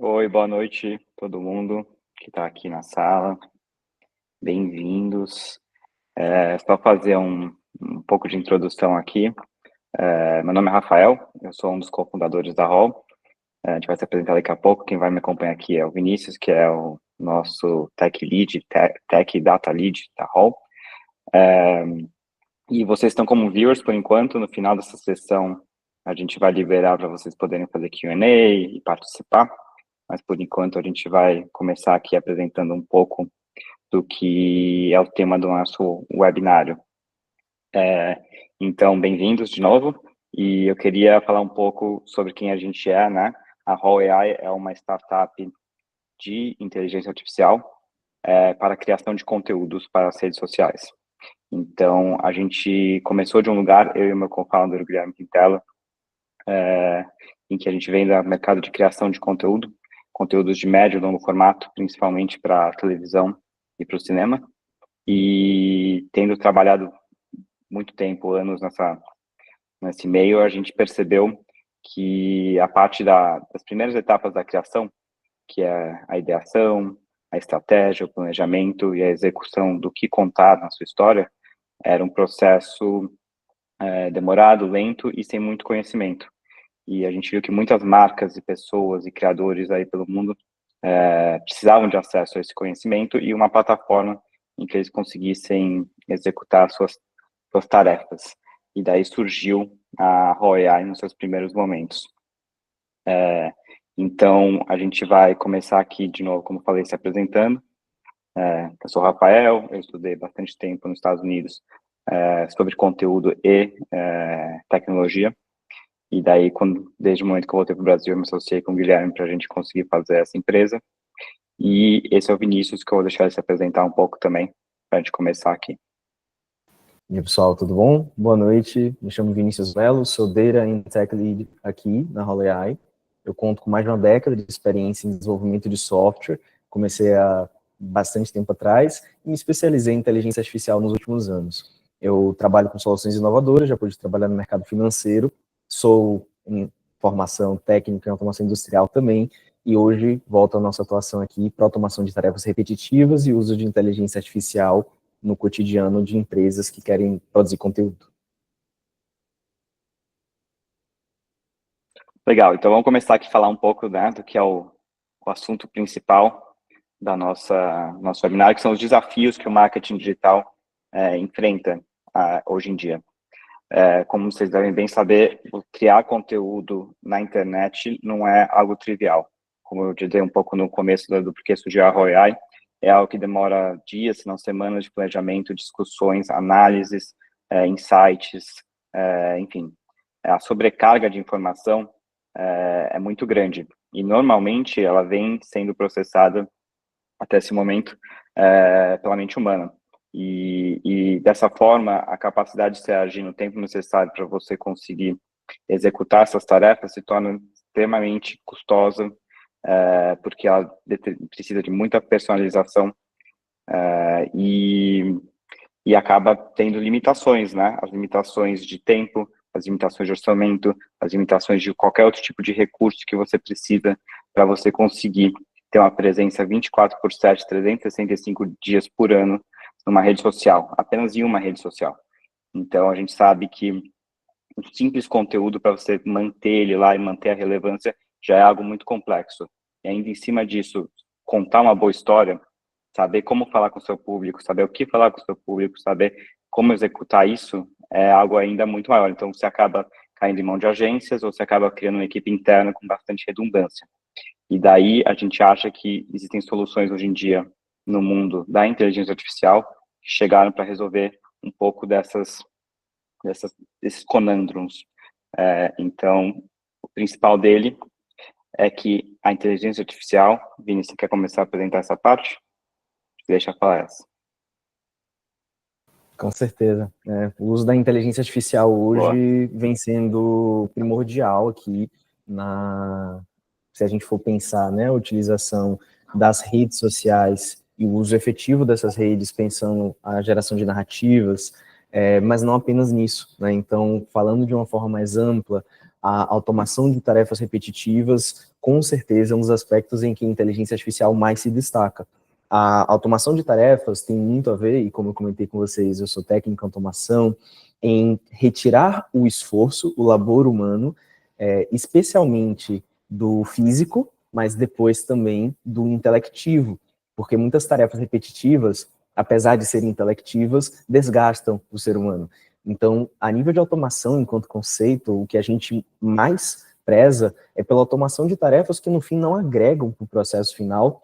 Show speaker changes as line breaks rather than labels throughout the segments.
Oi, boa noite, todo mundo que está aqui na sala. Bem-vindos. Só fazer um pouco de introdução aqui. Meu nome é Rafael, eu sou um dos cofundadores da Hall. A gente vai se apresentar daqui a pouco. Quem vai me acompanhar aqui é o Vinícius, que é o nosso Tech Lead, Tech Data Lead da Hall. E vocês estão como viewers por enquanto. No final dessa sessão, a gente vai liberar para vocês poderem fazer Q&A e participar. Mas por enquanto a gente vai começar aqui apresentando um pouco do que é o tema do nosso webinário. Então, bem-vindos de novo, e eu queria falar um pouco sobre quem a gente é, né? A Hall AI é uma startup de inteligência artificial para a criação de conteúdos para as redes sociais. Então, a gente começou de um lugar, eu e o meu co-founder, o Guilherme Quintela, em que a gente vem do mercado de criação de conteúdos de médio e longo formato, principalmente para a televisão e para o cinema, e tendo trabalhado muito tempo, anos nesse meio, a gente percebeu que a parte das primeiras etapas da criação, que é a ideação, a estratégia, o planejamento e a execução do que contar na sua história, era um processo demorado, lento e sem muito conhecimento. E a gente viu que muitas marcas e pessoas e criadores aí pelo mundo precisavam de acesso a esse conhecimento e uma plataforma em que eles conseguissem executar suas tarefas. E daí surgiu a Hall AI nos seus primeiros momentos. Então, a gente vai começar aqui de novo, como falei, se apresentando. Eu sou o Rafael, eu estudei bastante tempo nos Estados Unidos sobre conteúdo e tecnologia. E daí, desde o momento que eu voltei para o Brasil, eu me associei com o Guilherme para a gente conseguir fazer essa empresa. E esse é o Vinícius, que eu vou deixar ele se apresentar um pouco também, para a gente começar aqui.
E aí, pessoal, tudo bom? Boa noite, me chamo Vinícius Melo, sou Data and Tech Lead aqui na Hall AI. Eu conto com mais de uma década de experiência em desenvolvimento de software, comecei há bastante tempo atrás e me especializei em inteligência artificial nos últimos anos. Eu trabalho com soluções inovadoras, já pude trabalhar no mercado financeiro, sou em formação técnica em automação industrial também, e hoje volto à nossa atuação aqui para automação de tarefas repetitivas e uso de inteligência artificial no cotidiano de empresas que querem produzir conteúdo.
Legal, então vamos começar aqui a falar um pouco, né, do que é o assunto principal da nosso webinar, que são os desafios que o marketing digital enfrenta hoje em dia. Como vocês devem bem saber, criar conteúdo na internet não é algo trivial. Como eu disse um pouco no começo do porquê surgiu a Hall AI, é algo que demora dias, se não semanas de planejamento, discussões, análises, insights, enfim. A sobrecarga de informação é muito grande. E, normalmente, ela vem sendo processada, até esse momento, pela mente humana. E dessa forma, a capacidade de se agir no tempo necessário para você conseguir executar essas tarefas se torna extremamente custosa, porque ela precisa de muita personalização e acaba tendo limitações, né? As limitações de tempo, as limitações de orçamento, as limitações de qualquer outro tipo de recurso que você precisa para você conseguir ter uma presença 24/7, 365 dias por ano numa rede social, apenas em uma rede social. Então, a gente sabe que um simples conteúdo para você manter ele lá e manter a relevância já é algo muito complexo. E ainda em cima disso, contar uma boa história, saber como falar com o seu público, saber o que falar com o seu público, saber como executar isso, é algo ainda muito maior. Então, você acaba caindo em mão de agências ou você acaba criando uma equipe interna com bastante redundância. E daí, a gente acha que existem soluções hoje em dia no mundo da inteligência artificial que chegaram para resolver um pouco desses conundrums. Então, o principal dele é que a inteligência artificial, Vini, você quer começar a apresentar essa parte? Deixa eu falar essa.
Com certeza. O uso da inteligência artificial hoje vem sendo primordial aqui se a gente for pensar, né, a utilização das redes sociais e o uso efetivo dessas redes, pensando a geração de narrativas, mas não apenas nisso, né? Então, falando de uma forma mais ampla, a automação de tarefas repetitivas, com certeza, é um dos aspectos em que a inteligência artificial mais se destaca. A automação de tarefas tem muito a ver, e como eu comentei com vocês, eu sou técnico em automação, em retirar o esforço, o labor humano, especialmente do físico, mas depois também do intelectivo, porque muitas tarefas repetitivas, apesar de serem intelectivas, desgastam o ser humano. Então, a nível de automação, enquanto conceito, o que a gente mais preza é pela automação de tarefas que, no fim, não agregam para o processo final,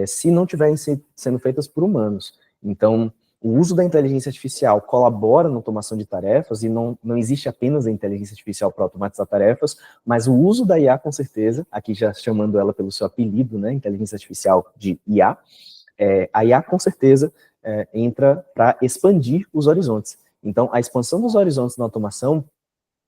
se não estiverem sendo feitas por humanos. Então, o uso da inteligência artificial colabora na automação de tarefas, e não existe apenas a inteligência artificial para automatizar tarefas, mas o uso da IA, com certeza, aqui já chamando ela pelo seu apelido, né, inteligência artificial de IA, a IA, com certeza, entra para expandir os horizontes. Então, a expansão dos horizontes na automação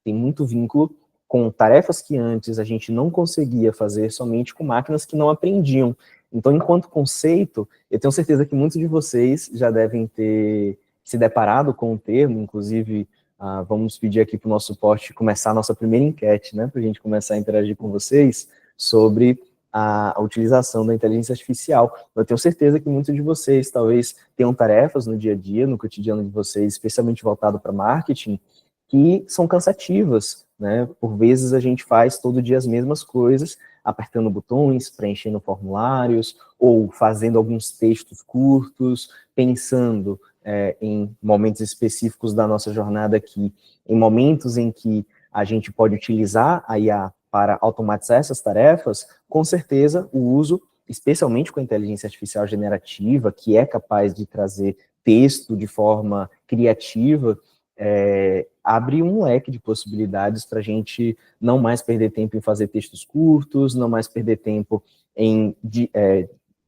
tem muito vínculo com tarefas que antes a gente não conseguia fazer somente com máquinas que não aprendiam. Então, enquanto conceito, eu tenho certeza que muitos de vocês já devem ter se deparado com o termo, inclusive, vamos pedir aqui para o nosso suporte começar a nossa primeira enquete, né, para a gente começar a interagir com vocês sobre a utilização da inteligência artificial. Eu tenho certeza que muitos de vocês talvez tenham tarefas no dia a dia, no cotidiano de vocês, especialmente voltado para marketing, que são cansativas, né? Por vezes a gente faz todo dia as mesmas coisas, apertando botões, preenchendo formulários, ou fazendo alguns textos curtos, pensando em momentos específicos da nossa jornada aqui, em momentos em que a gente pode utilizar a IA para automatizar essas tarefas, com certeza o uso, especialmente com a inteligência artificial generativa, que é capaz de trazer texto de forma criativa, abre um leque de possibilidades para a gente não mais perder tempo em fazer textos curtos, não mais perder tempo em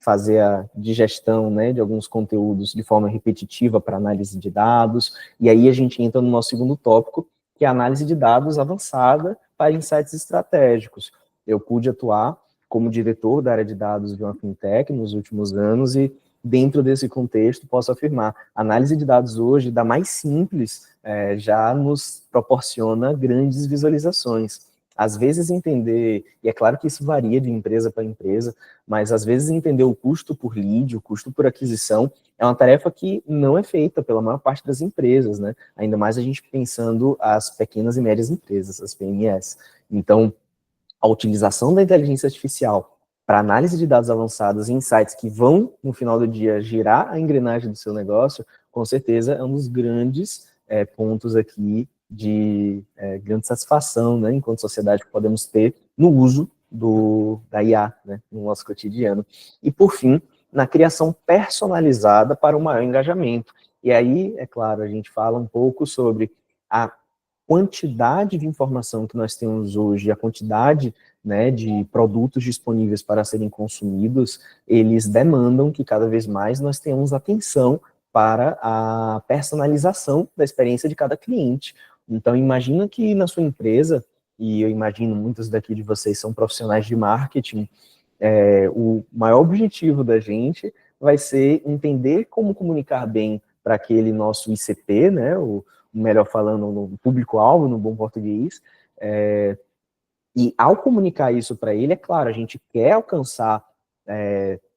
fazer a digestão, né, de alguns conteúdos de forma repetitiva para análise de dados, e aí a gente entra no nosso segundo tópico, que é a análise de dados avançada para insights estratégicos. Eu pude atuar como diretor da área de dados de uma fintech nos últimos anos, e dentro desse contexto, posso afirmar, a análise de dados hoje, da mais simples, já nos proporciona grandes visualizações. Às vezes entender, e é claro que isso varia de empresa para empresa, mas às vezes entender o custo por lead, o custo por aquisição, é uma tarefa que não é feita pela maior parte das empresas, né? Ainda mais a gente pensando as pequenas e médias empresas, as PMEs. Então, a utilização da inteligência artificial para análise de dados avançados e insights que vão, no final do dia, girar a engrenagem do seu negócio, com certeza é um dos grandes pontos aqui de grande satisfação, né, enquanto sociedade, que podemos ter no uso da IA, né, no nosso cotidiano. E, por fim, na criação personalizada para o maior engajamento. E aí, é claro, a gente fala um pouco sobre a quantidade de informação que nós temos hoje, a quantidade, né, de produtos disponíveis para serem consumidos, eles demandam que cada vez mais nós tenhamos atenção para a personalização da experiência de cada cliente. Então, imagina que na sua empresa, e eu imagino muitos daqui de vocês são profissionais de marketing, o maior objetivo da gente vai ser entender como comunicar bem para aquele nosso ICP, né, o melhor falando, no público-alvo, no bom português, e ao comunicar isso para ele, é claro, a gente quer alcançar,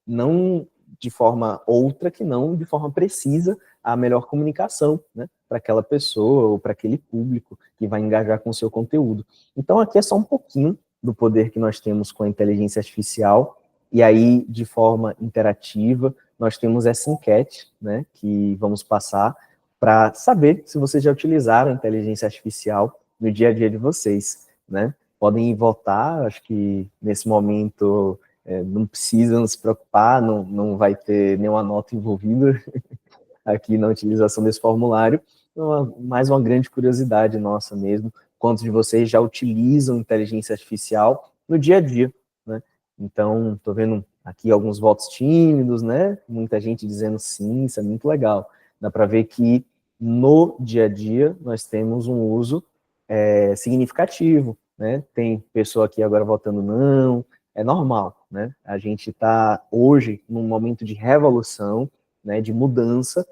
não de forma outra, que não de forma precisa, a melhor comunicação, né, para aquela pessoa ou para aquele público que vai engajar com o seu conteúdo. Então, aqui é só um pouquinho do poder que nós temos com a inteligência artificial, e aí, de forma interativa, nós temos essa enquete, né, que vamos passar para saber se vocês já utilizaram a inteligência artificial no dia a dia de vocês, né? Podem ir votar, acho que nesse momento não precisam se preocupar, não vai ter nenhuma nota envolvida aqui na utilização desse formulário. Mais uma grande curiosidade nossa mesmo, quantos de vocês já utilizam inteligência artificial no dia a dia, né? Então, estou vendo aqui alguns votos tímidos, né? Muita gente dizendo sim, isso é muito legal. Dá para ver que no dia a dia nós temos um uso significativo, né? Tem pessoa aqui agora votando não, é normal, né? A gente está hoje num momento de revolução, né, de mudança,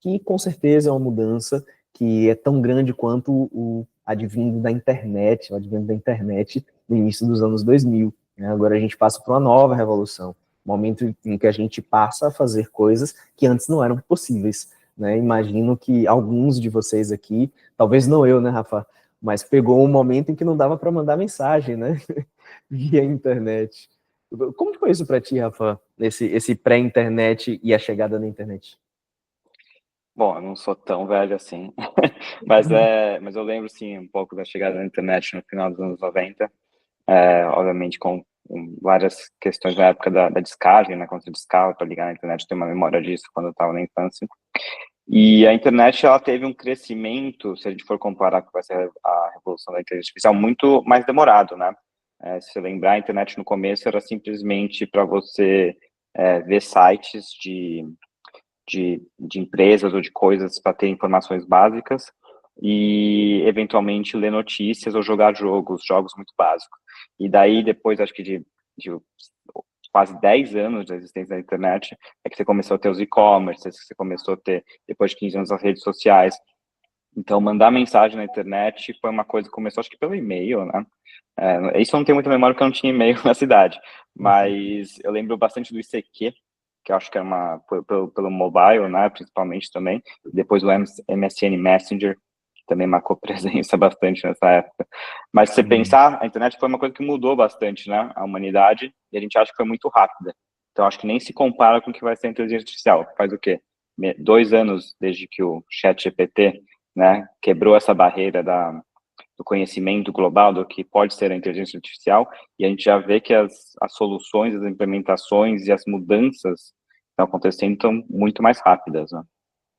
que com certeza é uma mudança que é tão grande quanto advindo da internet, o advento da internet no início dos anos 2000. Né? Agora a gente passa por uma nova revolução, momento em que a gente passa a fazer coisas que antes não eram possíveis. Né? Imagino que alguns de vocês aqui, talvez não eu, né, Rafa, mas pegou um momento em que não dava para mandar mensagem, né, via internet. Como foi isso para ti, Rafa, esse pré-internet e a chegada na internet?
Bom, eu não sou tão velho assim, mas eu lembro, sim, um pouco da chegada da internet no final dos anos 90, obviamente com várias questões na época da descarga, né, quando você descarga para ligar na internet, eu tenho uma memória disso quando eu estava na infância. E a internet, ela teve um crescimento, se a gente for comparar com a revolução da inteligência artificial, muito mais demorado, né? Se você lembrar, a internet no começo era simplesmente para você ver sites de empresas ou de coisas para ter informações básicas e, eventualmente, ler notícias ou jogar jogos muito básicos. E daí, depois, acho que de quase 10 anos da existência da internet, é que você começou a ter os e-commerces, que você começou a ter, depois de 15 anos, as redes sociais. Então, mandar mensagem na internet foi uma coisa que começou, acho que pelo e-mail, né? Isso eu não tenho muita memória, porque eu não tinha e-mail na cidade, mas eu lembro bastante do ICQ, que eu acho que era pelo mobile, né, principalmente também, depois do MSN Messenger, que também marcou presença bastante nessa época. Mas se você pensar, a internet foi uma coisa que mudou bastante, né, a humanidade, e a gente acha que foi muito rápida. Então, acho que nem se compara com o que vai ser a inteligência artificial. Faz o quê? 2 anos desde que o ChatGPT, né, quebrou essa barreira do conhecimento global do que pode ser a inteligência artificial, e a gente já vê que as soluções, as implementações e as mudanças que estão acontecendo estão muito mais rápidas, né?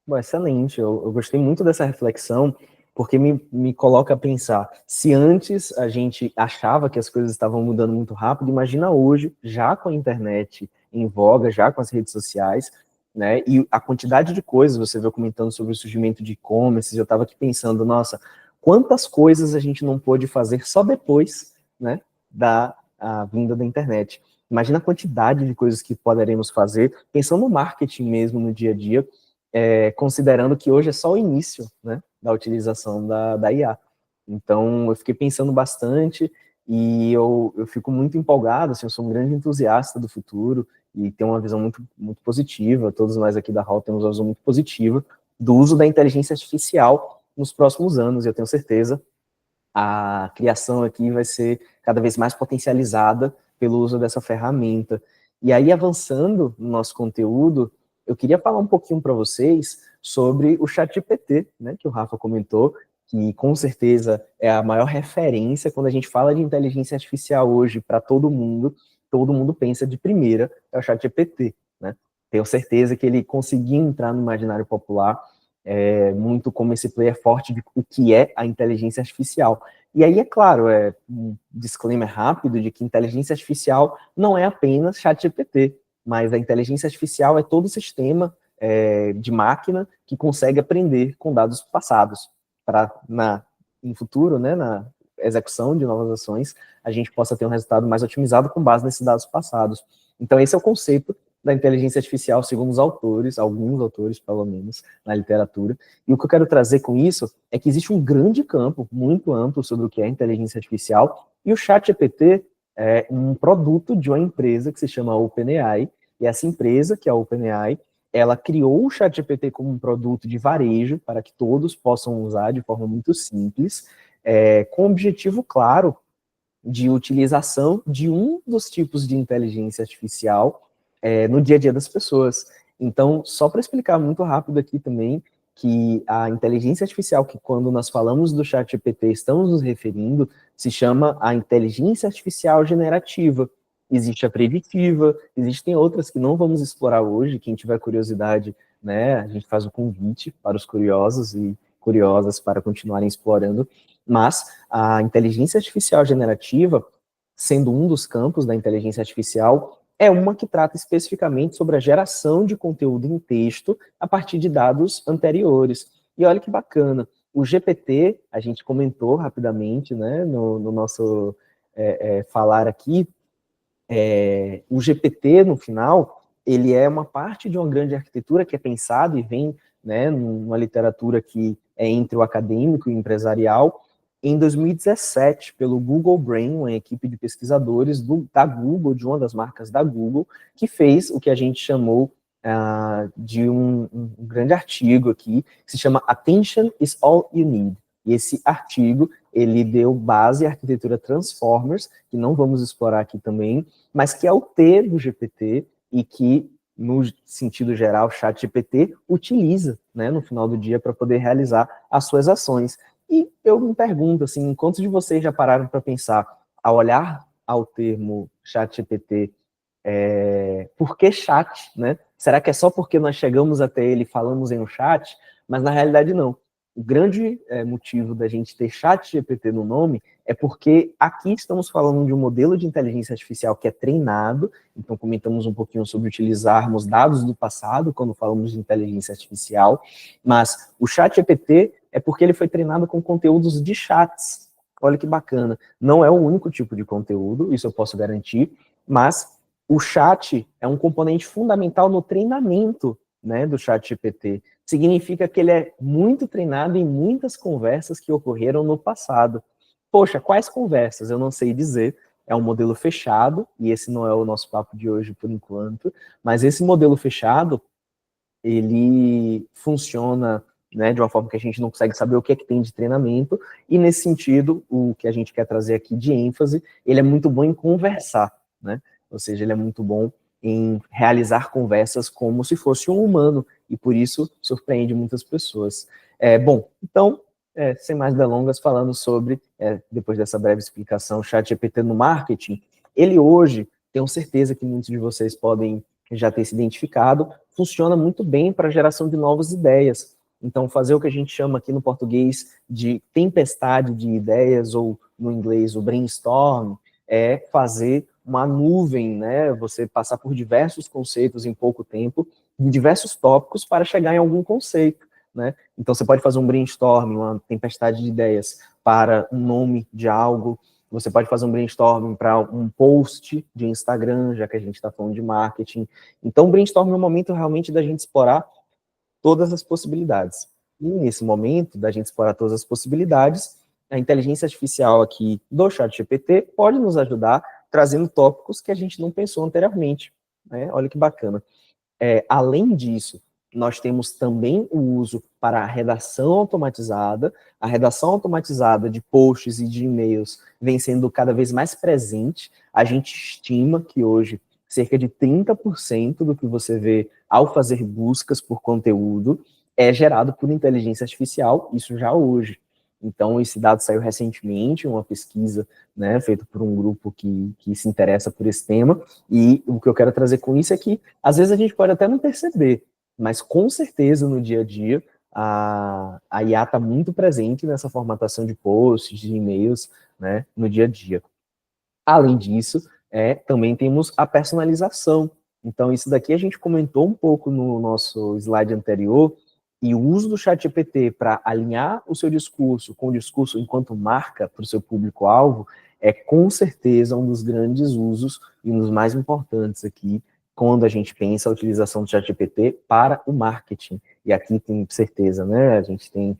Bom, excelente, eu gostei muito dessa reflexão, porque me coloca a pensar, se antes a gente achava que as coisas estavam mudando muito rápido, imagina hoje, já com a internet em voga, já com as redes sociais, né, e a quantidade de coisas, você veio comentando sobre o surgimento de e-commerce, eu estava aqui pensando, nossa, quantas coisas a gente não pôde fazer só depois, né, da a vinda da internet. Imagina a quantidade de coisas que poderemos fazer, pensando no marketing mesmo, no dia a dia, considerando que hoje é só o início, né, da utilização da IA. Então, eu fiquei pensando bastante e eu fico muito empolgado, assim, eu sou um grande entusiasta do futuro e tenho uma visão muito, muito positiva, todos nós aqui da Hall temos uma visão muito positiva do uso da inteligência artificial nos próximos anos, e eu tenho certeza a criação aqui vai ser cada vez mais potencializada pelo uso dessa ferramenta. E aí, avançando no nosso conteúdo, eu queria falar um pouquinho para vocês sobre o ChatGPT, né, que o Rafa comentou, que com certeza é a maior referência quando a gente fala de inteligência artificial hoje para todo mundo pensa de primeira, é o ChatGPT, né? Tenho certeza que ele conseguiu entrar no imaginário popular muito como esse player forte de o que é a inteligência artificial. E aí, é claro, um disclaimer rápido de que inteligência artificial não é apenas ChatGPT, mas a inteligência artificial é todo o sistema de máquina que consegue aprender com dados passados, para em futuro, né, na execução de novas ações, a gente possa ter um resultado mais otimizado com base nesses dados passados. Então, esse é o conceito da inteligência artificial, segundo os autores, alguns autores, pelo menos, na literatura. E o que eu quero trazer com isso é que existe um grande campo, muito amplo, sobre o que é inteligência artificial, e o ChatGPT é um produto de uma empresa que se chama OpenAI, e essa empresa, que é a OpenAI, ela criou o ChatGPT como um produto de varejo, para que todos possam usar de forma muito simples, com o objetivo claro de utilização de um dos tipos de inteligência artificial no dia a dia das pessoas. Então, só para explicar muito rápido aqui também, que a inteligência artificial, que quando nós falamos do ChatGPT estamos nos referindo, se chama a inteligência artificial generativa. Existe a preditiva, existem outras que não vamos explorar hoje, quem tiver curiosidade, né, a gente faz o convite para os curiosos e curiosas para continuarem explorando, mas a inteligência artificial generativa, sendo um dos campos da inteligência artificial, é uma que trata especificamente sobre a geração de conteúdo em texto a partir de dados anteriores. E olha que bacana, o GPT, a gente comentou rapidamente, né, no nosso falar aqui, o GPT, no final, ele é uma parte de uma grande arquitetura que é pensado e vem, né, numa literatura que é entre o acadêmico e o empresarial, em 2017 pelo Google Brain, uma equipe de pesquisadores da Google, de uma das marcas da Google, que fez o que a gente chamou de um grande artigo aqui, que se chama Attention is All You Need. E esse artigo, ele deu base à arquitetura Transformers, que não vamos explorar aqui também, mas que é o T do GPT e que, no sentido geral, o ChatGPT utiliza, né, no final do dia para poder realizar as suas ações. E eu me pergunto, assim, quantos de vocês já pararam para pensar, ao olhar ao termo ChatGPT, por que chat, né? Será que é só porque nós chegamos até ele e falamos em um chat? Mas na realidade não. O grande motivo da gente ter ChatGPT no nome é porque aqui estamos falando de um modelo de inteligência artificial que é treinado, então comentamos um pouquinho sobre utilizarmos dados do passado quando falamos de inteligência artificial, mas o ChatGPT é porque ele foi treinado com conteúdos de chats. Olha que bacana. Não é o único tipo de conteúdo, isso eu posso garantir, mas o chat é um componente fundamental no treinamento, né, do ChatGPT. Significa que ele é muito treinado em muitas conversas que ocorreram no passado. Poxa, quais conversas? Eu não sei dizer. É um modelo fechado, e esse não é o nosso papo de hoje por enquanto, mas esse modelo fechado, ele funciona, né, de uma forma que a gente não consegue saber o que é que tem de treinamento, e nesse sentido, o que a gente quer trazer aqui de ênfase, ele é muito bom em conversar, né? Ou seja, ele é muito bom em realizar conversas como se fosse um humano, e por isso surpreende muitas pessoas. Bom, então, sem mais delongas, falando sobre, depois dessa breve explicação, o ChatGPT no marketing, ele hoje, tenho certeza que muitos de vocês podem já ter se identificado, funciona muito bem para a geração de novas ideias. Então, fazer o que a gente chama aqui no português de tempestade de ideias, ou no inglês o brainstorm, é fazer uma nuvem, né? Você passar por diversos conceitos em pouco tempo, em diversos tópicos para chegar em algum conceito, né? Então, você pode fazer um brainstorm, uma tempestade de ideias para um nome de algo, você pode fazer um brainstorming para um post de Instagram, já que a gente está falando de marketing. Então, o brainstorming é um momento realmente da gente explorar todas as possibilidades. E nesse momento da gente explorar todas as possibilidades, a inteligência artificial aqui do ChatGPT pode nos ajudar trazendo tópicos que a gente não pensou anteriormente, né? Olha que bacana. Além disso, nós temos também o uso para a redação automatizada. A redação automatizada de posts e de e-mails vem sendo cada vez mais presente. A gente estima que hoje cerca de 30% do que você vê ao fazer buscas por conteúdo é gerado por inteligência artificial, isso já hoje. Então, esse dado saiu recentemente, uma pesquisa, né, feita por um grupo que se interessa por esse tema, e o que eu quero trazer com isso é que, às vezes, a gente pode até não perceber, mas com certeza no dia a dia, a IA está muito presente nessa formatação de posts, de e-mails, né, no dia a dia. Além disso, também temos a personalização. Então, isso daqui a gente comentou um pouco no nosso slide anterior, e o uso do ChatGPT para alinhar o seu discurso com o discurso enquanto marca para o seu público-alvo é com certeza um dos grandes usos e um dos mais importantes aqui quando a gente pensa a utilização do ChatGPT para o marketing. E aqui tem certeza, né? A gente tem,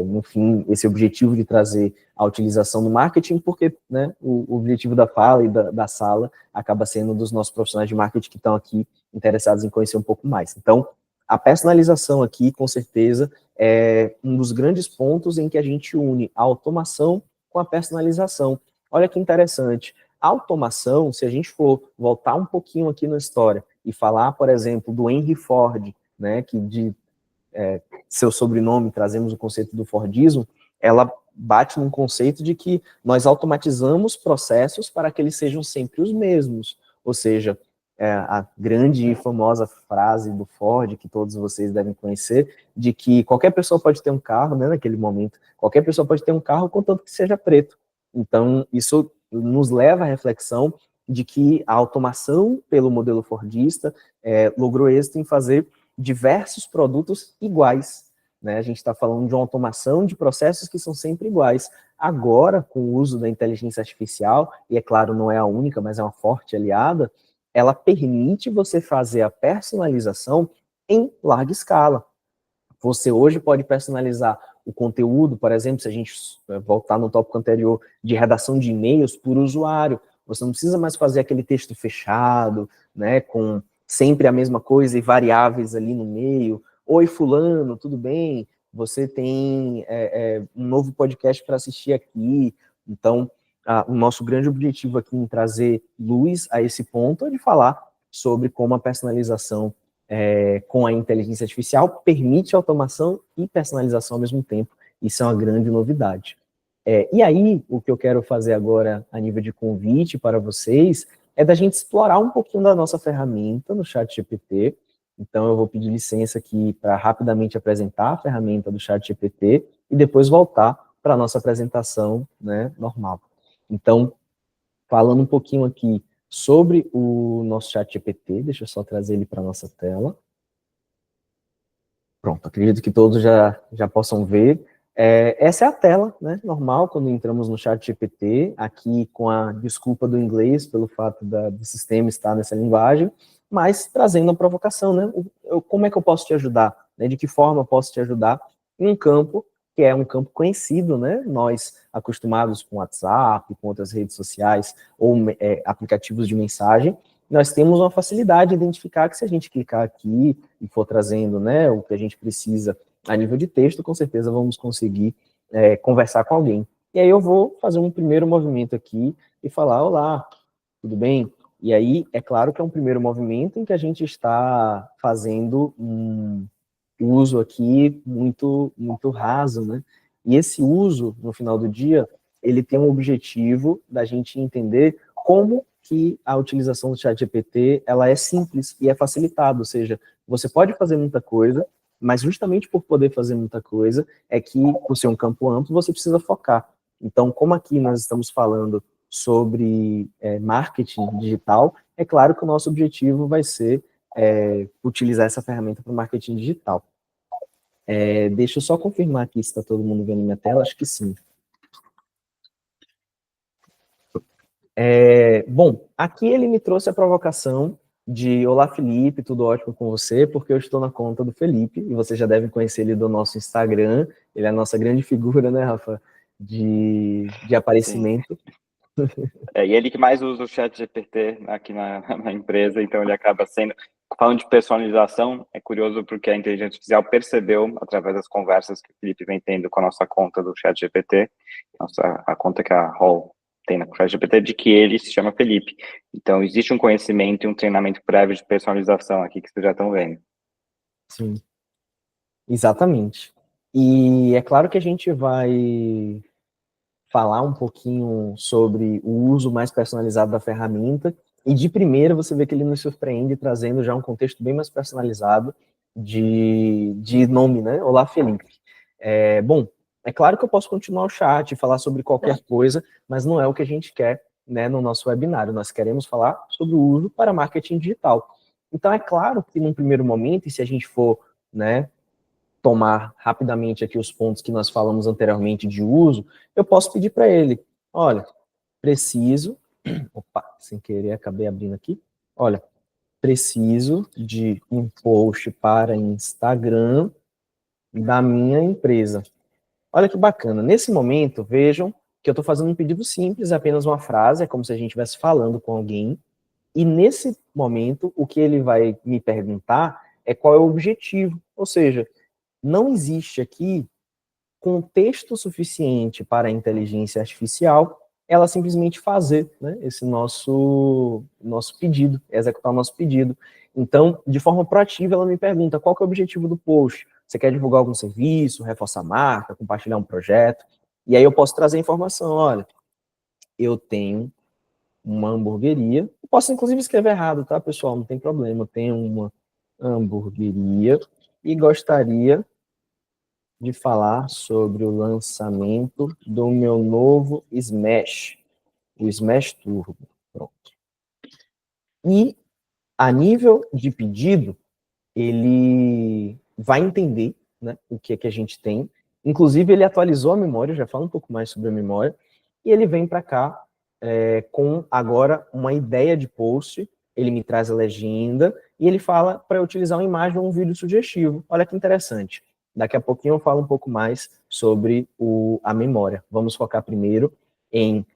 no fim, esse objetivo de trazer a utilização no marketing, porque, né, o objetivo da fala e da sala acaba sendo dos nossos profissionais de marketing que estão aqui interessados em conhecer um pouco mais. Então, a personalização aqui, com certeza, é um dos grandes pontos em que a gente une a automação com a personalização. Olha que interessante. A automação, se a gente for voltar um pouquinho aqui na história e falar, por exemplo, do Henry Ford, né, que de seu sobrenome trazemos o conceito do Fordismo, ela bate num conceito de que nós automatizamos processos para que eles sejam sempre os mesmos. Ou seja, a grande e famosa frase do Ford, que todos vocês devem conhecer, de que qualquer pessoa pode ter um carro, né, naquele momento, qualquer pessoa pode ter um carro, contanto que seja preto. Então, isso nos leva à reflexão de que a automação pelo modelo fordista logrou êxito em fazer diversos produtos iguais, né? A gente está falando de uma automação de processos que são sempre iguais. Agora, com o uso da inteligência artificial, e é claro, não é a única, mas é uma forte aliada, ela permite você fazer a personalização em larga escala. Você hoje pode personalizar o conteúdo, por exemplo, se a gente voltar no tópico anterior, de redação de e-mails por usuário, você não precisa mais fazer aquele texto fechado, né, com sempre a mesma coisa e variáveis ali no meio. Oi, fulano, tudo bem? Você tem um novo podcast para assistir aqui. Então, o nosso grande objetivo aqui em trazer luz a esse ponto é de falar sobre como a personalização com a inteligência artificial permite automação e personalização ao mesmo tempo. Isso é uma grande novidade. E aí, o que eu quero fazer agora, a nível de convite para vocês, é da gente explorar um pouquinho da nossa ferramenta no ChatGPT. Então, eu vou pedir licença aqui para rapidamente apresentar a ferramenta do ChatGPT e depois voltar para a nossa apresentação, né, normal. Então, falando um pouquinho aqui sobre o nosso ChatGPT, deixa eu só trazer ele para a nossa tela. Pronto, acredito que todos já possam ver. Essa é a tela, né, normal, quando entramos no ChatGPT, aqui com a desculpa do inglês, pelo fato do sistema estar nessa linguagem, mas trazendo uma provocação, né, como é que eu posso te ajudar, né, de que forma eu posso te ajudar em um campo que é um campo conhecido, né, nós acostumados com WhatsApp, com outras redes sociais, ou aplicativos de mensagem, nós temos uma facilidade de identificar que se a gente clicar aqui e for trazendo, né, o que a gente precisa a nível de texto, com certeza vamos conseguir conversar com alguém. E aí eu vou fazer um primeiro movimento aqui e falar, olá, tudo bem? E aí, é claro que é um primeiro movimento em que a gente está fazendo um uso aqui muito, muito raso, né? E esse uso, no final do dia, ele tem um objetivo da gente entender como que a utilização do ChatGPT, ela é simples e é facilitada, ou seja, você pode fazer muita coisa, mas justamente por poder fazer muita coisa, é que, por ser um campo amplo, você precisa focar. Então, como aqui nós estamos falando sobre marketing digital, é claro que o nosso objetivo vai ser utilizar essa ferramenta para o marketing digital. Deixa eu só confirmar aqui se está todo mundo vendo minha tela, acho que sim. Bom, aqui ele me trouxe a provocação de olá, Felipe, tudo ótimo com você? Porque eu estou na conta do Felipe, e vocês já devem conhecer ele do nosso Instagram, ele é a nossa grande figura, né, Rafa, de aparecimento.
E ele que mais usa o ChatGPT aqui na empresa, então ele acaba sendo... Falando de personalização, é curioso porque a inteligência artificial percebeu, através das conversas que o Felipe vem tendo com a nossa conta do ChatGPT, a conta que a Hall tem no ChatGPT, de que ele se chama Felipe. Então, existe um conhecimento e um treinamento prévio de personalização aqui que vocês já estão vendo.
Sim, exatamente. E é claro que a gente vai falar um pouquinho sobre o uso mais personalizado da ferramenta, e de primeira você vê que ele nos surpreende trazendo já um contexto bem mais personalizado de nome, né? Olá, Felipe. Bom, é claro que eu posso continuar o chat e falar sobre qualquer coisa, mas não é o que a gente quer, né, no nosso webinário. Nós queremos falar sobre o uso para marketing digital. Então, é claro que num primeiro momento, e se a gente for, né, tomar rapidamente aqui os pontos que nós falamos anteriormente de uso, eu posso pedir para ele, olha, preciso, opa, sem querer acabei abrindo aqui, olha, preciso de um post para Instagram da minha empresa. Olha que bacana, nesse momento, vejam que eu estou fazendo um pedido simples, é apenas uma frase, é como se a gente estivesse falando com alguém, e nesse momento, o que ele vai me perguntar é qual é o objetivo, ou seja, não existe aqui contexto suficiente para a inteligência artificial ela simplesmente fazer, né, esse nosso pedido, executar o nosso pedido. Então, de forma proativa, ela me pergunta qual que é o objetivo do post. Você quer divulgar algum serviço, reforçar a marca, compartilhar um projeto? E aí eu posso trazer informação, olha, eu tenho uma hamburgueria, eu posso inclusive escrever errado, tá, pessoal? Não tem problema, eu tenho uma hamburgueria e gostaria de falar sobre o lançamento do meu novo Smash, o Smash Turbo. Pronto. E a nível de pedido, ele vai entender, né, o que é que a gente tem. Inclusive, ele atualizou a memória, já fala um pouco mais sobre a memória, e ele vem para cá com agora uma ideia de post, ele me traz a legenda, e ele fala para eu utilizar uma imagem ou um vídeo sugestivo. Olha que interessante. Daqui a pouquinho eu falo um pouco mais sobre a memória. Vamos focar primeiro em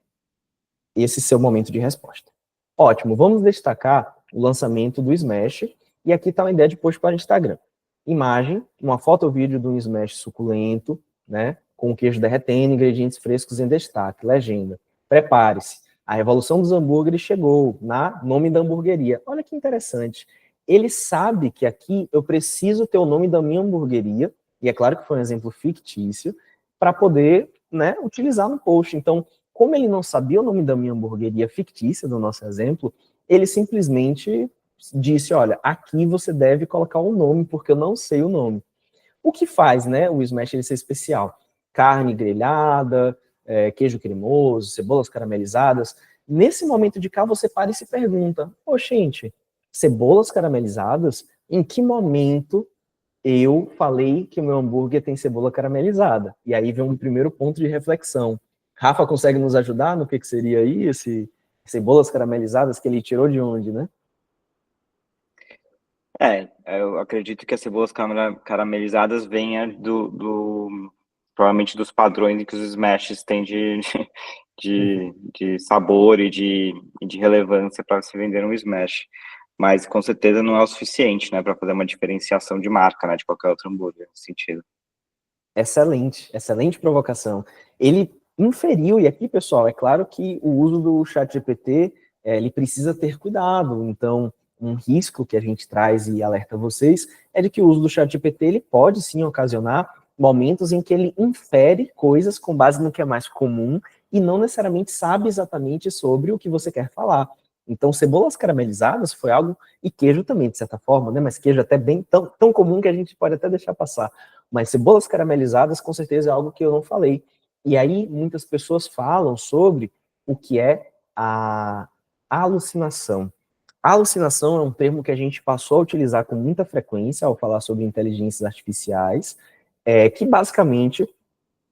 esse seu momento de resposta. Ótimo, vamos destacar o lançamento do Smash, e aqui está uma ideia de post para o Instagram. Imagem, uma foto ou vídeo de um Smash suculento, né, com o queijo derretendo, ingredientes frescos em destaque, legenda. Prepare-se, a revolução dos hambúrgueres chegou, na nome da hamburgueria. Olha que interessante. Ele sabe que aqui eu preciso ter o nome da minha hamburgueria, e é claro que foi um exemplo fictício, para poder, né, utilizar no post. Então, como ele não sabia o nome da minha hamburgueria fictícia, do nosso exemplo, ele simplesmente disse, olha, aqui você deve colocar o nome, porque eu não sei o nome. O que faz, né, o Smash ele ser especial? Carne grelhada, queijo cremoso, cebolas caramelizadas. Nesse momento de cá, você para e se pergunta, ô, gente, cebolas caramelizadas? Em que momento eu falei que o meu hambúrguer tem cebola caramelizada? E aí vem um primeiro ponto de reflexão. Rafa consegue nos ajudar no que seria aí esse cebolas caramelizadas que ele tirou de onde, né?
Eu acredito que as cebolas caramelizadas venha provavelmente dos padrões que os smashes têm de sabor e de relevância para se vender um smash. Mas com certeza não é o suficiente, né, para fazer uma diferenciação de marca, né, de qualquer outro hambúrguer nesse sentido.
Excelente, excelente provocação. Ele inferiu, e aqui, pessoal, é claro que o uso do ChatGPT, ele precisa ter cuidado. Então, um risco que a gente traz e alerta vocês é de que o uso do ChatGPT, ele pode sim ocasionar momentos em que ele infere coisas com base no que é mais comum e não necessariamente sabe exatamente sobre o que você quer falar. Então, cebolas caramelizadas foi algo, e queijo também, de certa forma, né? Mas queijo até bem tão comum que a gente pode até deixar passar. Mas cebolas caramelizadas, com certeza, é algo que eu não falei. E aí, muitas pessoas falam sobre o que é a alucinação. A alucinação é um termo que a gente passou a utilizar com muita frequência ao falar sobre inteligências artificiais, que basicamente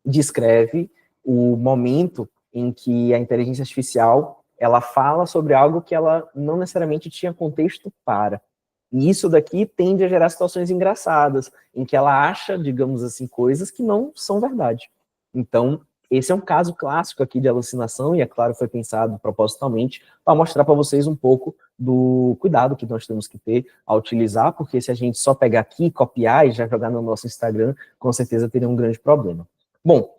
descreve o momento em que a inteligência artificial ela fala sobre algo que ela não necessariamente tinha contexto para. E isso daqui tende a gerar situações engraçadas, em que ela acha, digamos assim, coisas que não são verdade. Então, esse é um caso clássico aqui de alucinação, e é claro, foi pensado propositalmente para mostrar para vocês um pouco do cuidado que nós temos que ter ao utilizar, porque se a gente só pegar aqui, copiar e já jogar no nosso Instagram, com certeza teria um grande problema. Bom,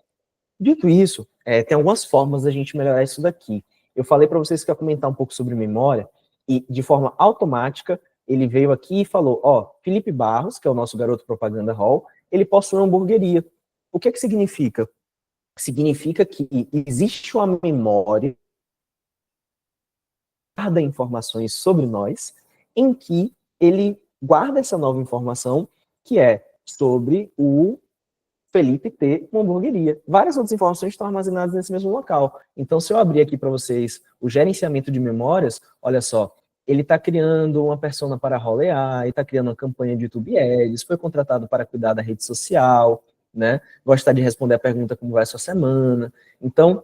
dito isso, tem algumas formas da gente melhorar isso daqui. Eu falei para vocês que eu ia comentar um pouco sobre memória, e de forma automática, ele veio aqui e falou, ó, Felipe Barros, que é o nosso garoto propaganda hall, ele possui uma hamburgueria. O que significa? Significa que existe uma memória guarda informações sobre nós, em que ele guarda essa nova informação, que é sobre o Felipe ter uma hamburgueria. Várias outras informações estão armazenadas nesse mesmo local. Então, se eu abrir aqui para vocês o gerenciamento de memórias, olha só, ele está criando uma persona para rolear, está criando uma campanha de YouTube Ads, foi contratado para cuidar da rede social, né? Gosta de responder a pergunta como vai a sua semana. Então,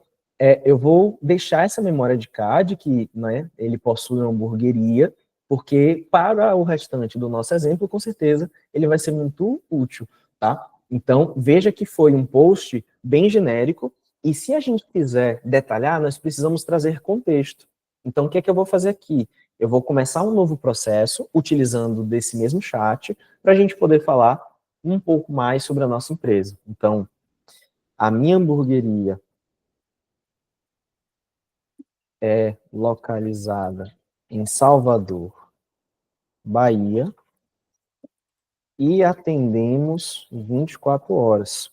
eu vou deixar essa memória de CAD, que, né, ele possui uma hamburgueria, porque para o restante do nosso exemplo, com certeza, ele vai ser muito útil, tá? Então, veja que foi um post bem genérico, e se a gente quiser detalhar, nós precisamos trazer contexto. Então, o que é que eu vou fazer aqui? Eu vou começar um novo processo, utilizando desse mesmo chat, para a gente poder falar um pouco mais sobre a nossa empresa. Então, a minha hamburgueria é localizada em Salvador, Bahia, e atendemos 24 horas.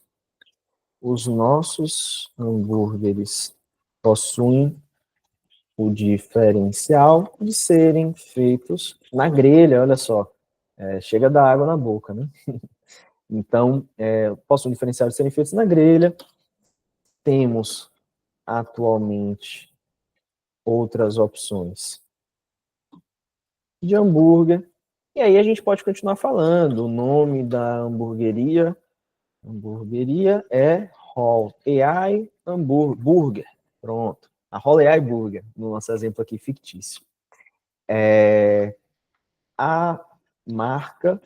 Os nossos hambúrgueres possuem o diferencial de serem feitos na grelha, olha só, chega a dar água na boca, né? Então, possuem o diferencial de serem feitos na grelha. Temos atualmente outras opções de hambúrguer. E aí a gente pode continuar falando. O nome da hamburgueria é Hall AI Burger. Pronto. A Hall AI Burger, no nosso exemplo aqui fictício. A marca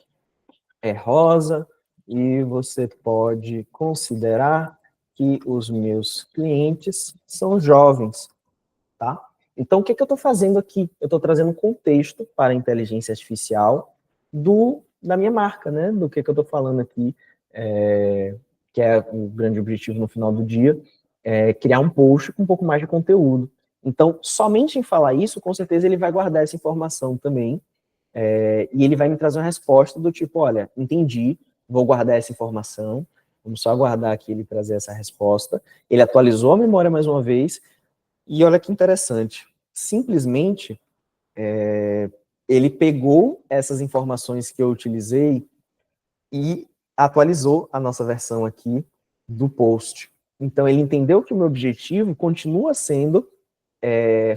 é rosa, e você pode considerar que os meus clientes são jovens, tá? Então, o que eu estou fazendo aqui? Eu estou trazendo um contexto para a inteligência artificial da minha marca, né? Do que eu estou falando aqui, que é o grande objetivo no final do dia, criar um post com um pouco mais de conteúdo. Então, somente em falar isso, com certeza ele vai guardar essa informação também, e ele vai me trazer uma resposta do tipo, olha, entendi, vou guardar essa informação, vamos só aguardar aqui ele trazer essa resposta. Ele atualizou a memória mais uma vez, e olha que interessante, simplesmente ele pegou essas informações que eu utilizei e atualizou a nossa versão aqui do post. Então ele entendeu que o meu objetivo continua sendo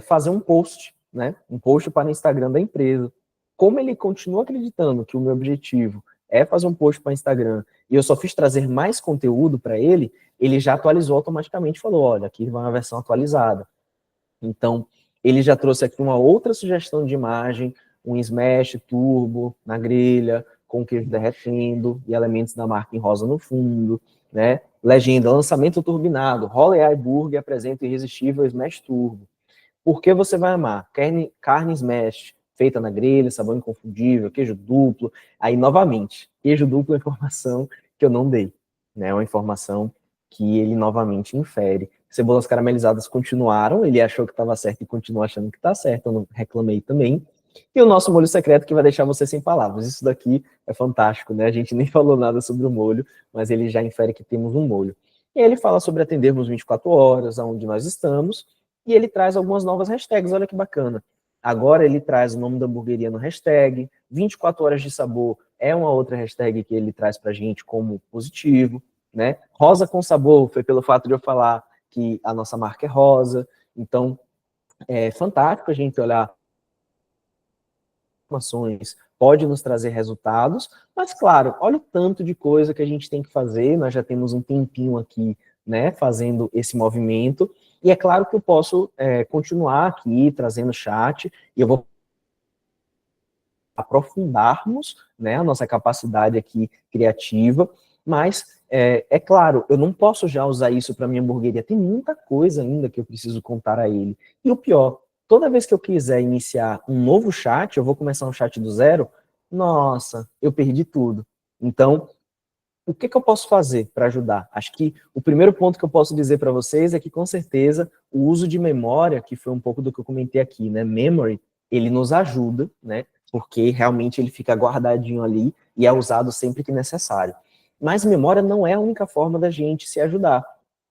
fazer um post, né? Um post para o Instagram da empresa. Como ele continua acreditando que o meu objetivo é fazer um post para o Instagram e eu só fiz trazer mais conteúdo para ele, ele já atualizou automaticamente, falou, olha, aqui vai uma versão atualizada. Então, ele já trouxe aqui uma outra sugestão de imagem, um smash turbo na grelha, com queijo derretendo e elementos da marca em rosa no fundo, né? Legenda, lançamento turbinado, Holley Burger apresenta o irresistível smash turbo. Por que você vai amar? Carne smash, feita na grelha, sabor inconfundível, queijo duplo. Aí, novamente, queijo duplo é informação que eu não dei, né? É uma informação que ele novamente infere. Cebolas caramelizadas continuaram, ele achou que estava certo e continua achando que está certo, eu não reclamei também. E o nosso molho secreto que vai deixar você sem palavras. Isso daqui é fantástico, né? A gente nem falou nada sobre o molho, mas ele já infere que temos um molho. E ele fala sobre atendermos 24 horas, aonde nós estamos, e ele traz algumas novas hashtags, olha que bacana. Agora ele traz o nome da hamburgueria no hashtag, 24 horas de sabor é uma outra hashtag que ele traz pra gente como positivo, né? Rosa com sabor foi pelo fato de eu falar que a nossa marca é rosa, então é fantástico a gente olhar informações, pode nos trazer resultados, mas claro, olha o tanto de coisa que a gente tem que fazer, nós já temos um tempinho aqui, né, fazendo esse movimento, e é claro que eu posso continuar aqui trazendo chat, e eu vou aprofundarmos, né, a nossa capacidade aqui criativa, mas é claro, eu não posso já usar isso para minha hamburgueria, tem muita coisa ainda que eu preciso contar a ele. E o pior, toda vez que eu quiser iniciar um novo chat, eu vou começar um chat do zero, nossa, eu perdi tudo. Então, o que eu posso fazer para ajudar? Acho que o primeiro ponto que eu posso dizer para vocês é que, com certeza, o uso de memória, que foi um pouco do que eu comentei aqui, né? Memory, ele nos ajuda, né? Porque realmente ele fica guardadinho ali e é usado sempre que necessário. Mas memória não é a única forma da gente se ajudar.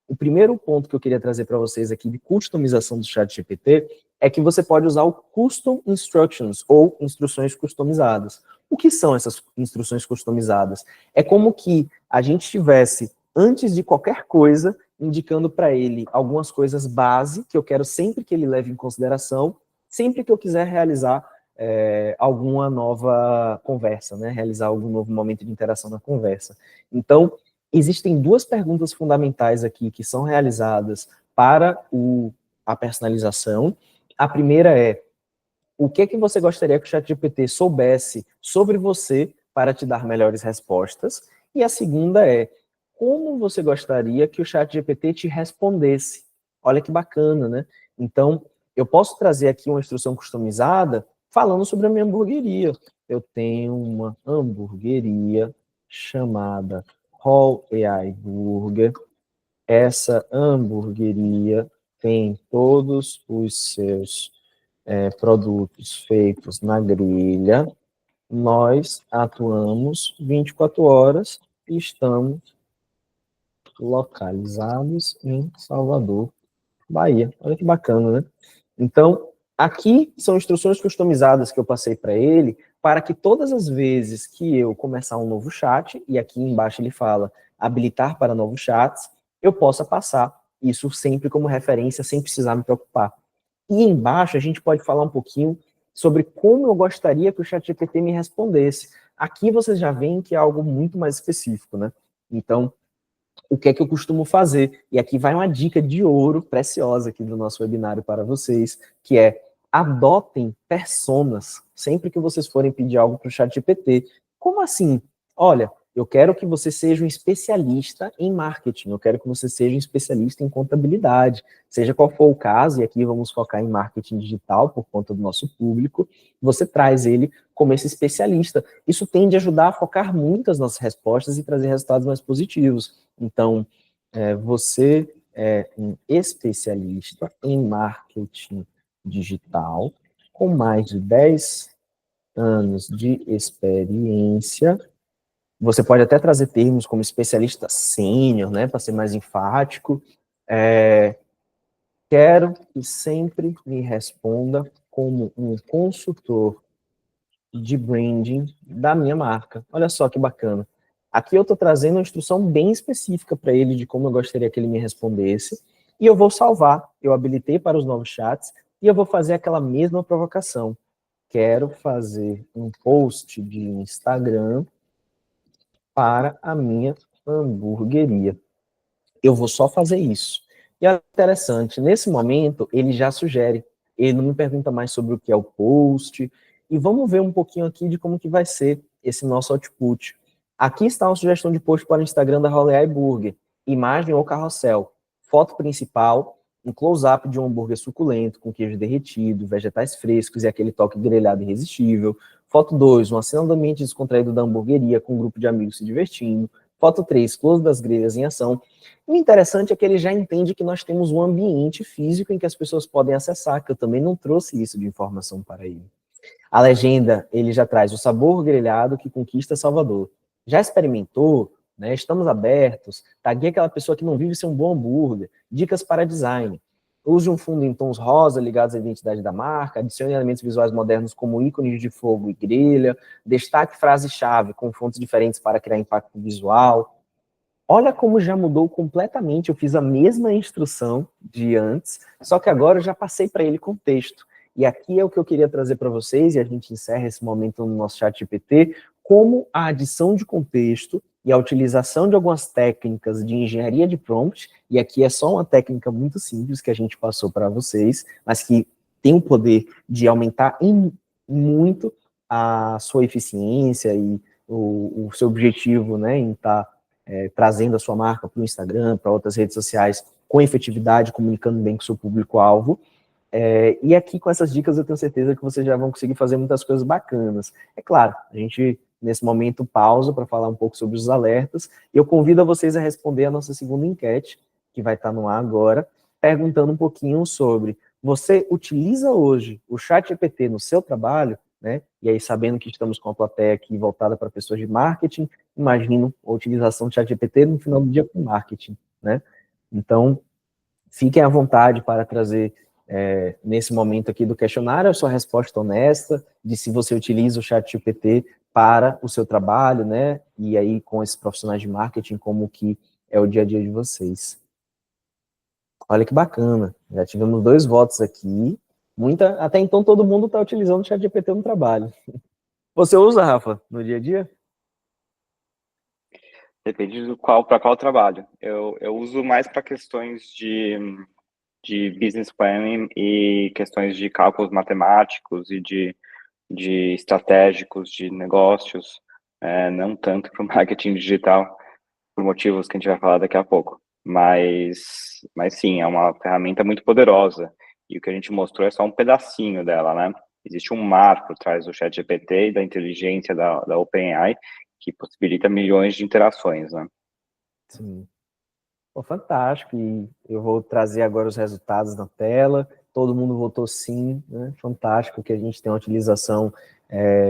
O primeiro ponto que eu queria trazer para vocês aqui de customização do ChatGPT é que você pode usar o Custom Instructions, ou instruções customizadas. O que são essas instruções customizadas? É como que a gente tivesse, antes de qualquer coisa, indicando para ele algumas coisas base que eu quero sempre que ele leve em consideração, sempre que eu quiser realizar alguma nova conversa, né? Realizar algum novo momento de interação na conversa. Então, existem duas perguntas fundamentais aqui que são realizadas para a personalização. A primeira é, o que você gostaria que o ChatGPT soubesse sobre você para te dar melhores respostas? E a segunda é, como você gostaria que o ChatGPT te respondesse? Olha que bacana, né? Então, eu posso trazer aqui uma instrução customizada falando sobre a minha hamburgueria. Eu tenho uma hamburgueria chamada Whole AI Burger. Essa hamburgueria tem todos os seus produtos feitos na grelha. Nós atuamos 24 horas e estamos localizados em Salvador, Bahia. Olha que bacana, né? Então, aqui são instruções customizadas que eu passei para ele, para que todas as vezes que eu começar um novo chat, e aqui embaixo ele fala habilitar para novos chats, eu possa passar isso sempre como referência, sem precisar me preocupar. E embaixo a gente pode falar um pouquinho sobre como eu gostaria que o ChatGPT me respondesse. Aqui vocês já veem que é algo muito mais específico, né? Então, o que é que eu costumo fazer? E aqui vai uma dica de ouro preciosa aqui do nosso webinário para vocês, que é adotem personas sempre que vocês forem pedir algo para o ChatGPT. Como assim? Olha, Eu quero que você seja um especialista em marketing, eu quero que você seja um especialista em contabilidade, seja qual for o caso, e aqui vamos focar em marketing digital por conta do nosso público, você traz ele como esse especialista. Isso tende a ajudar a focar muito as nossas respostas e trazer resultados mais positivos. Então, você é um especialista em marketing digital, com mais de 10 anos de experiência. Você pode até trazer termos como especialista sênior, né, para ser mais enfático. Quero que sempre me responda como um consultor de branding da minha marca. Olha só que bacana. Aqui eu estou trazendo uma instrução bem específica para ele de como eu gostaria que ele me respondesse, e eu vou salvar. Eu habilitei para os novos chats, e eu vou fazer aquela mesma provocação. Quero fazer um post de Instagram para a minha hamburgueria. Eu vou só fazer isso. E é interessante, nesse momento, ele já sugere. Ele não me pergunta mais sobre o que é o post. E vamos ver um pouquinho aqui de como que vai ser esse nosso output. Aqui está uma sugestão de post para o Instagram da Roleai Burger. Imagem ou carrossel. Foto principal, um close-up de um hambúrguer suculento, com queijo derretido, vegetais frescos e aquele toque grelhado irresistível. Foto 2, uma cena do ambiente descontraído da hamburgueria, com um grupo de amigos se divertindo. Foto 3, close das grelhas em ação. O interessante é que ele já entende que nós temos um ambiente físico em que as pessoas podem acessar, que eu também não trouxe isso de informação para ele. A legenda, ele já traz o sabor grelhado que conquista Salvador. Já experimentou? Né? Estamos abertos. Tague aquela pessoa que não vive sem um bom hambúrguer. Dicas para design. Use um fundo em tons rosa ligados à identidade da marca. Adicione elementos visuais modernos como ícones de fogo e grelha. Destaque frase-chave com fontes diferentes para criar impacto visual. Olha como já mudou completamente. Eu fiz a mesma instrução de antes, só que agora eu já passei para ele contexto. E aqui é o que eu queria trazer para vocês, e a gente encerra esse momento no nosso chat GPT, como a adição de contexto e a utilização de algumas técnicas de engenharia de prompt, e aqui é só uma técnica muito simples que a gente passou para vocês, mas que tem o poder de aumentar muito a sua eficiência e o seu objetivo, né, em estar trazendo a sua marca para o Instagram, para outras redes sociais, com efetividade, comunicando bem com o seu público-alvo. E aqui, com essas dicas, eu tenho certeza que vocês já vão conseguir fazer muitas coisas bacanas. É claro, a gente, nesse momento, pausa para falar um pouco sobre os alertas, e eu convido a vocês a responder a nossa segunda enquete, que vai estar no ar agora, perguntando um pouquinho sobre: você utiliza hoje o ChatGPT no seu trabalho? Né? E aí, sabendo que estamos com a plateia aqui voltada para pessoas de marketing, imagino a utilização do ChatGPT no final do dia com marketing, né? Então, fiquem à vontade para trazer, nesse momento aqui do questionário, a sua resposta honesta de se você utiliza o ChatGPT para o seu trabalho, né? E aí, com esses profissionais de marketing, como que é o dia a dia de vocês. Olha que bacana, já tivemos 2 votos aqui. Até então todo mundo está utilizando o ChatGPT no trabalho. Você usa, Rafa, no dia a dia?
Depende do para qual trabalho. Eu uso mais para questões de business planning e questões de cálculos matemáticos e de estratégicos de negócios, não tanto para o marketing digital, por motivos que a gente vai falar daqui a pouco. Mas sim, é uma ferramenta muito poderosa. E o que a gente mostrou é só um pedacinho dela, né? Existe um mar por trás do ChatGPT e da inteligência da OpenAI que possibilita milhões de interações, né?
Sim. Pô, fantástico. E eu vou trazer agora os resultados na tela. Todo mundo votou sim, né? Fantástico que a gente tem uma utilização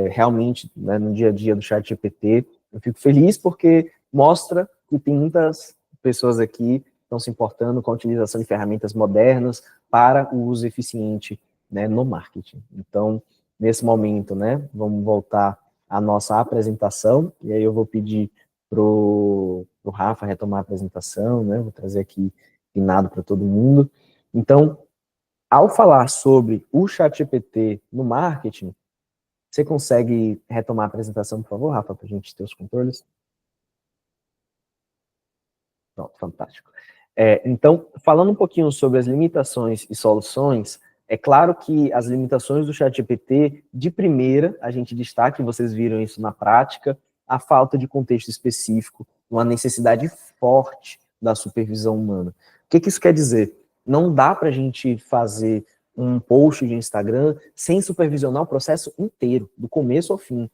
realmente, né, no dia a dia do ChatGPT. Eu fico feliz porque mostra que tem muitas pessoas aqui que estão se importando com a utilização de ferramentas modernas para o uso eficiente, né, no marketing. Então, nesse momento, né, vamos voltar à nossa apresentação, e aí eu vou pedir para o Rafa retomar a apresentação, né, vou trazer aqui pinado para todo mundo. Então, ao falar sobre o ChatGPT no marketing, você consegue retomar a apresentação, por favor, Rafa, para a gente ter os controles? Pronto, fantástico. Então, falando um pouquinho sobre as limitações e soluções, é claro que as limitações do ChatGPT, de primeira, a gente destaca, e vocês viram isso na prática, a falta de contexto específico, uma necessidade forte da supervisão humana. O que isso quer dizer? Não dá para a gente fazer um post de Instagram sem supervisionar o processo inteiro, do começo ao fim.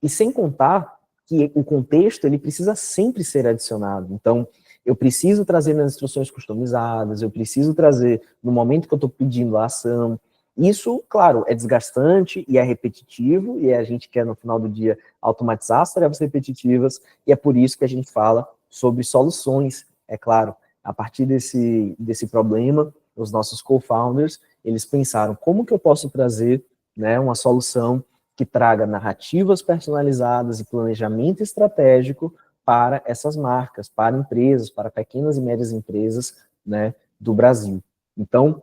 E sem contar que o contexto ele precisa sempre ser adicionado. Então, eu preciso trazer minhas instruções customizadas, eu preciso trazer no momento que eu estou pedindo a ação. Isso, claro, é desgastante e é repetitivo, e a gente quer, no final do dia, automatizar as tarefas repetitivas, e é por isso que a gente fala sobre soluções, é claro. A partir desse problema, os nossos co-founders, eles pensaram como que eu posso trazer, né, uma solução que traga narrativas personalizadas e planejamento estratégico para essas marcas, para empresas, para pequenas e médias empresas, né, do Brasil. Então,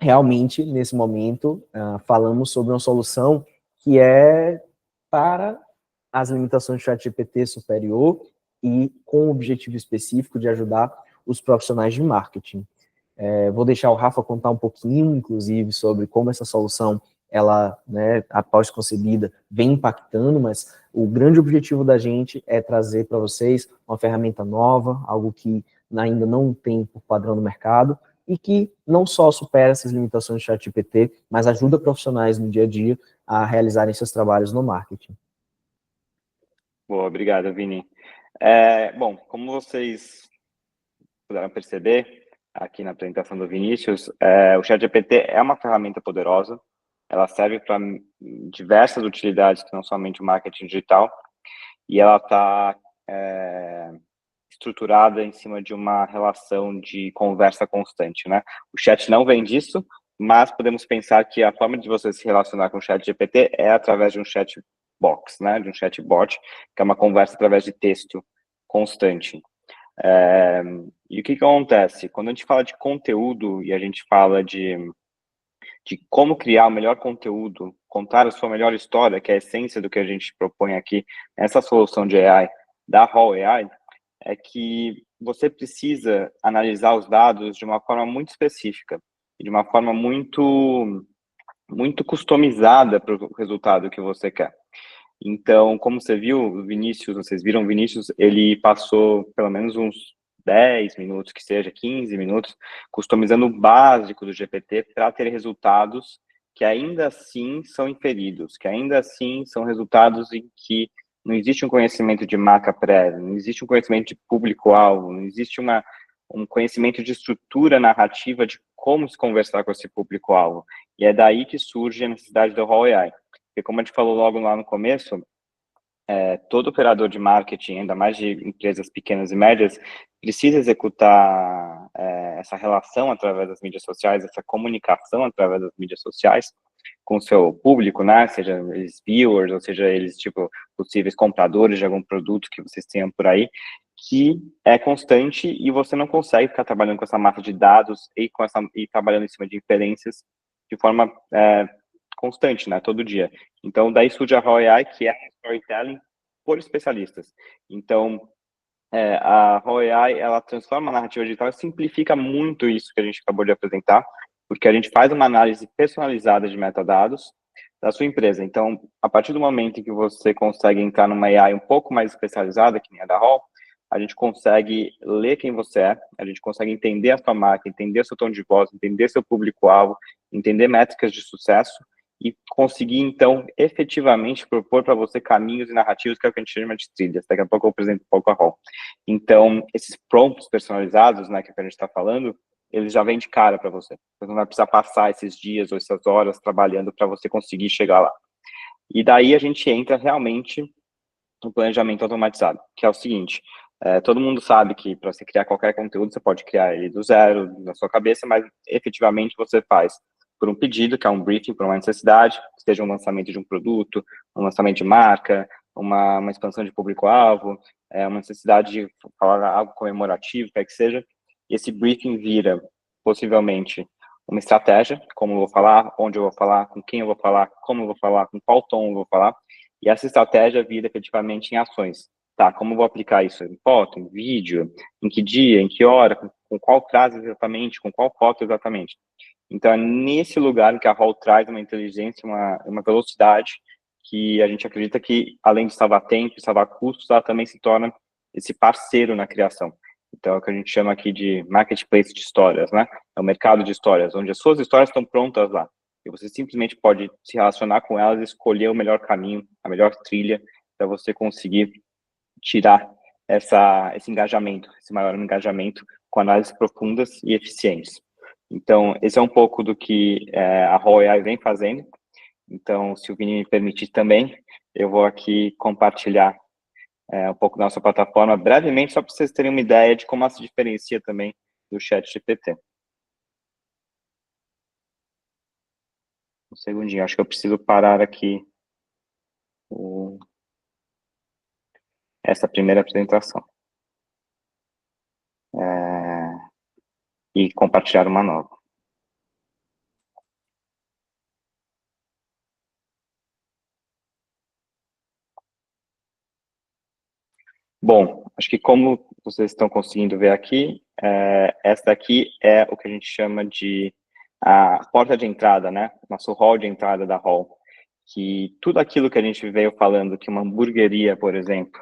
realmente, nesse momento, falamos sobre uma solução que é para as limitações do ChatGPT superior e com o objetivo específico de ajudar os profissionais de marketing. Vou deixar o Rafa contar um pouquinho, inclusive, sobre como essa solução, ela, né, após concebida, vem impactando, mas o grande objetivo da gente é trazer para vocês uma ferramenta nova, algo que ainda não tem por padrão no mercado, e que não só supera essas limitações do ChatGPT, mas ajuda profissionais no dia a dia a realizarem seus trabalhos no marketing.
Boa, obrigado, Vini. Bom, como vocês puderam perceber aqui na apresentação do Vinícius, o ChatGPT é uma ferramenta poderosa, ela serve para diversas utilidades, que não somente o marketing digital, e ela está estruturada em cima de uma relação de conversa constante, né? O chat não vem disso, mas podemos pensar que a forma de você se relacionar com o chat GPT é através de um chat box, né? De um chatbot, que é uma conversa através de texto constante. E o que acontece? Quando a gente fala de conteúdo e a gente fala de como criar o melhor conteúdo, contar a sua melhor história, que é a essência do que a gente propõe aqui, nessa solução de AI, da Hall AI, é que você precisa analisar os dados de uma forma muito específica, de uma forma muito customizada para o resultado que você quer. Então, como você viu, vocês viram o Vinícius, ele passou pelo menos uns 10 minutos, que seja 15 minutos, customizando o básico do GPT para ter resultados que ainda assim são inferidos, que ainda assim são resultados em que não existe um conhecimento de marca prévia, não existe um conhecimento de público-alvo, não existe um conhecimento de estrutura narrativa de como se conversar com esse público-alvo. E é daí que surge a necessidade do Hall AI. Porque, como a gente falou logo lá no começo, todo operador de marketing, ainda mais de empresas pequenas e médias, precisa executar essa relação através das mídias sociais, essa comunicação através das mídias sociais com o seu público, né? Seja eles viewers, ou seja eles, tipo, possíveis compradores de algum produto que vocês tenham por aí, que é constante e você não consegue ficar trabalhando com essa massa de dados e trabalhando em cima de inferências de forma constante, né? Todo dia. Então, daí surge a Raw AI, que é storytelling por especialistas. Então, a Raw AI, ela transforma a narrativa digital e simplifica muito isso que a gente acabou de apresentar, porque a gente faz uma análise personalizada de metadados da sua empresa. Então, a partir do momento em que você consegue entrar numa AI um pouco mais especializada, que nem a da Raw, a gente consegue ler quem você é, a gente consegue entender a sua marca, entender o seu tom de voz, entender seu público-alvo, entender métricas de sucesso, e conseguir, então, efetivamente propor para você caminhos e narrativos, que é o que a gente chama de trilhas. Daqui a pouco eu apresento um pouco a Hall. Então, esses prompts personalizados, né, que a gente está falando, eles já vêm de cara para você. Você não vai precisar passar esses dias ou essas horas trabalhando para você conseguir chegar lá. E daí a gente entra realmente no planejamento automatizado, que é o seguinte, todo mundo sabe que para você criar qualquer conteúdo, você pode criar ele do zero, na sua cabeça, mas efetivamente você faz por um pedido, que é um briefing, por uma necessidade, seja um lançamento de um produto, um lançamento de marca, uma expansão de público-alvo, uma necessidade de falar algo comemorativo, quer que seja, e esse briefing vira, possivelmente, uma estratégia, como eu vou falar, onde eu vou falar, com quem eu vou falar, como eu vou falar, com qual tom eu vou falar, e essa estratégia vira efetivamente em ações. Tá, como eu vou aplicar isso? Em foto, em vídeo, em que dia, em que hora, com qual frase exatamente, com qual foto exatamente. Então, é nesse lugar que a Hall traz uma inteligência, uma velocidade que a gente acredita que, além de salvar tempo e salvar custos, ela também se torna esse parceiro na criação. Então, é o que a gente chama aqui de marketplace de histórias, né? É o mercado de histórias, onde as suas histórias estão prontas lá. E você simplesmente pode se relacionar com elas e escolher o melhor caminho, a melhor trilha, para você conseguir tirar esse engajamento, esse maior engajamento com análises profundas e eficientes. Então, esse é um pouco do que a ROI vem fazendo. Então, se o Vini me permitir também, eu vou aqui compartilhar um pouco da nossa plataforma brevemente, só para vocês terem uma ideia de como ela se diferencia também do ChatGPT. Um segundinho, acho que eu preciso parar aqui essa primeira apresentação e compartilhar uma nova. Bom, acho que como vocês estão conseguindo ver aqui, essa daqui é o que a gente chama de a porta de entrada, né? Nosso hall de entrada da hall. Que tudo aquilo que a gente veio falando, que uma hamburgueria, por exemplo,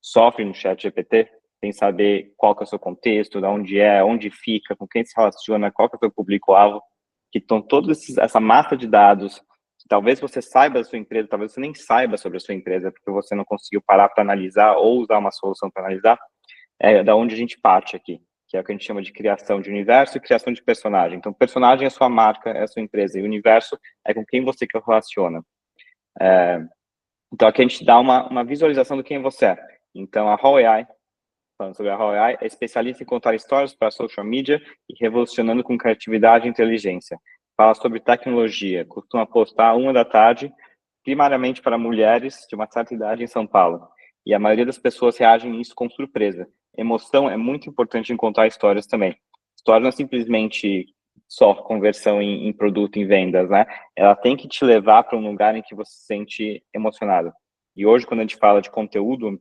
sofre no ChatGPT, sem saber qual que é o seu contexto, de onde é, onde fica, com quem se relaciona, qual que é o seu público-alvo, que estão todos essa massa de dados, que talvez você saiba da sua empresa, talvez você nem saiba sobre a sua empresa, porque você não conseguiu parar para analisar ou usar uma solução para analisar, é da onde a gente parte aqui, que é o que a gente chama de criação de universo e criação de personagem. Então, personagem é a sua marca, é a sua empresa, e o universo é com quem você relaciona. Então, aqui a gente dá uma visualização do quem você é. Então, a How AI, falando sobre a How AI, é especialista em contar histórias para a social media e revolucionando com criatividade e inteligência. Fala sobre tecnologia, costuma postar 1 da tarde, primariamente para mulheres de uma certa idade em São Paulo. E a maioria das pessoas reagem a isso com surpresa. Emoção é muito importante em contar histórias também. História não é simplesmente só conversão em produto, em vendas, né? Ela tem que te levar para um lugar em que você se sente emocionado. E hoje, quando a gente fala de conteúdo,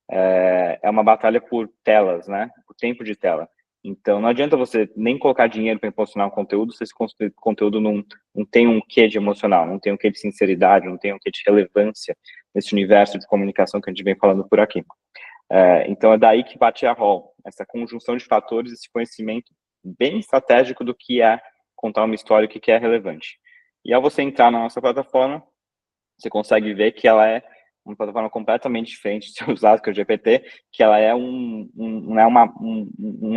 é uma batalha por telas, né? Por tempo de tela. Então, não adianta você nem colocar dinheiro para impulsionar um conteúdo se esse conteúdo não tem um quê de emocional, não tem um quê de sinceridade, não tem um quê de relevância nesse universo de comunicação que a gente vem falando por aqui. Então, é daí que bate a rol, essa conjunção de fatores, esse conhecimento bem estratégico do que é contar uma história, o que é relevante. E ao você entrar na nossa plataforma, você consegue ver que ela é uma plataforma completamente diferente de ser usado que é o GPT, que ela é um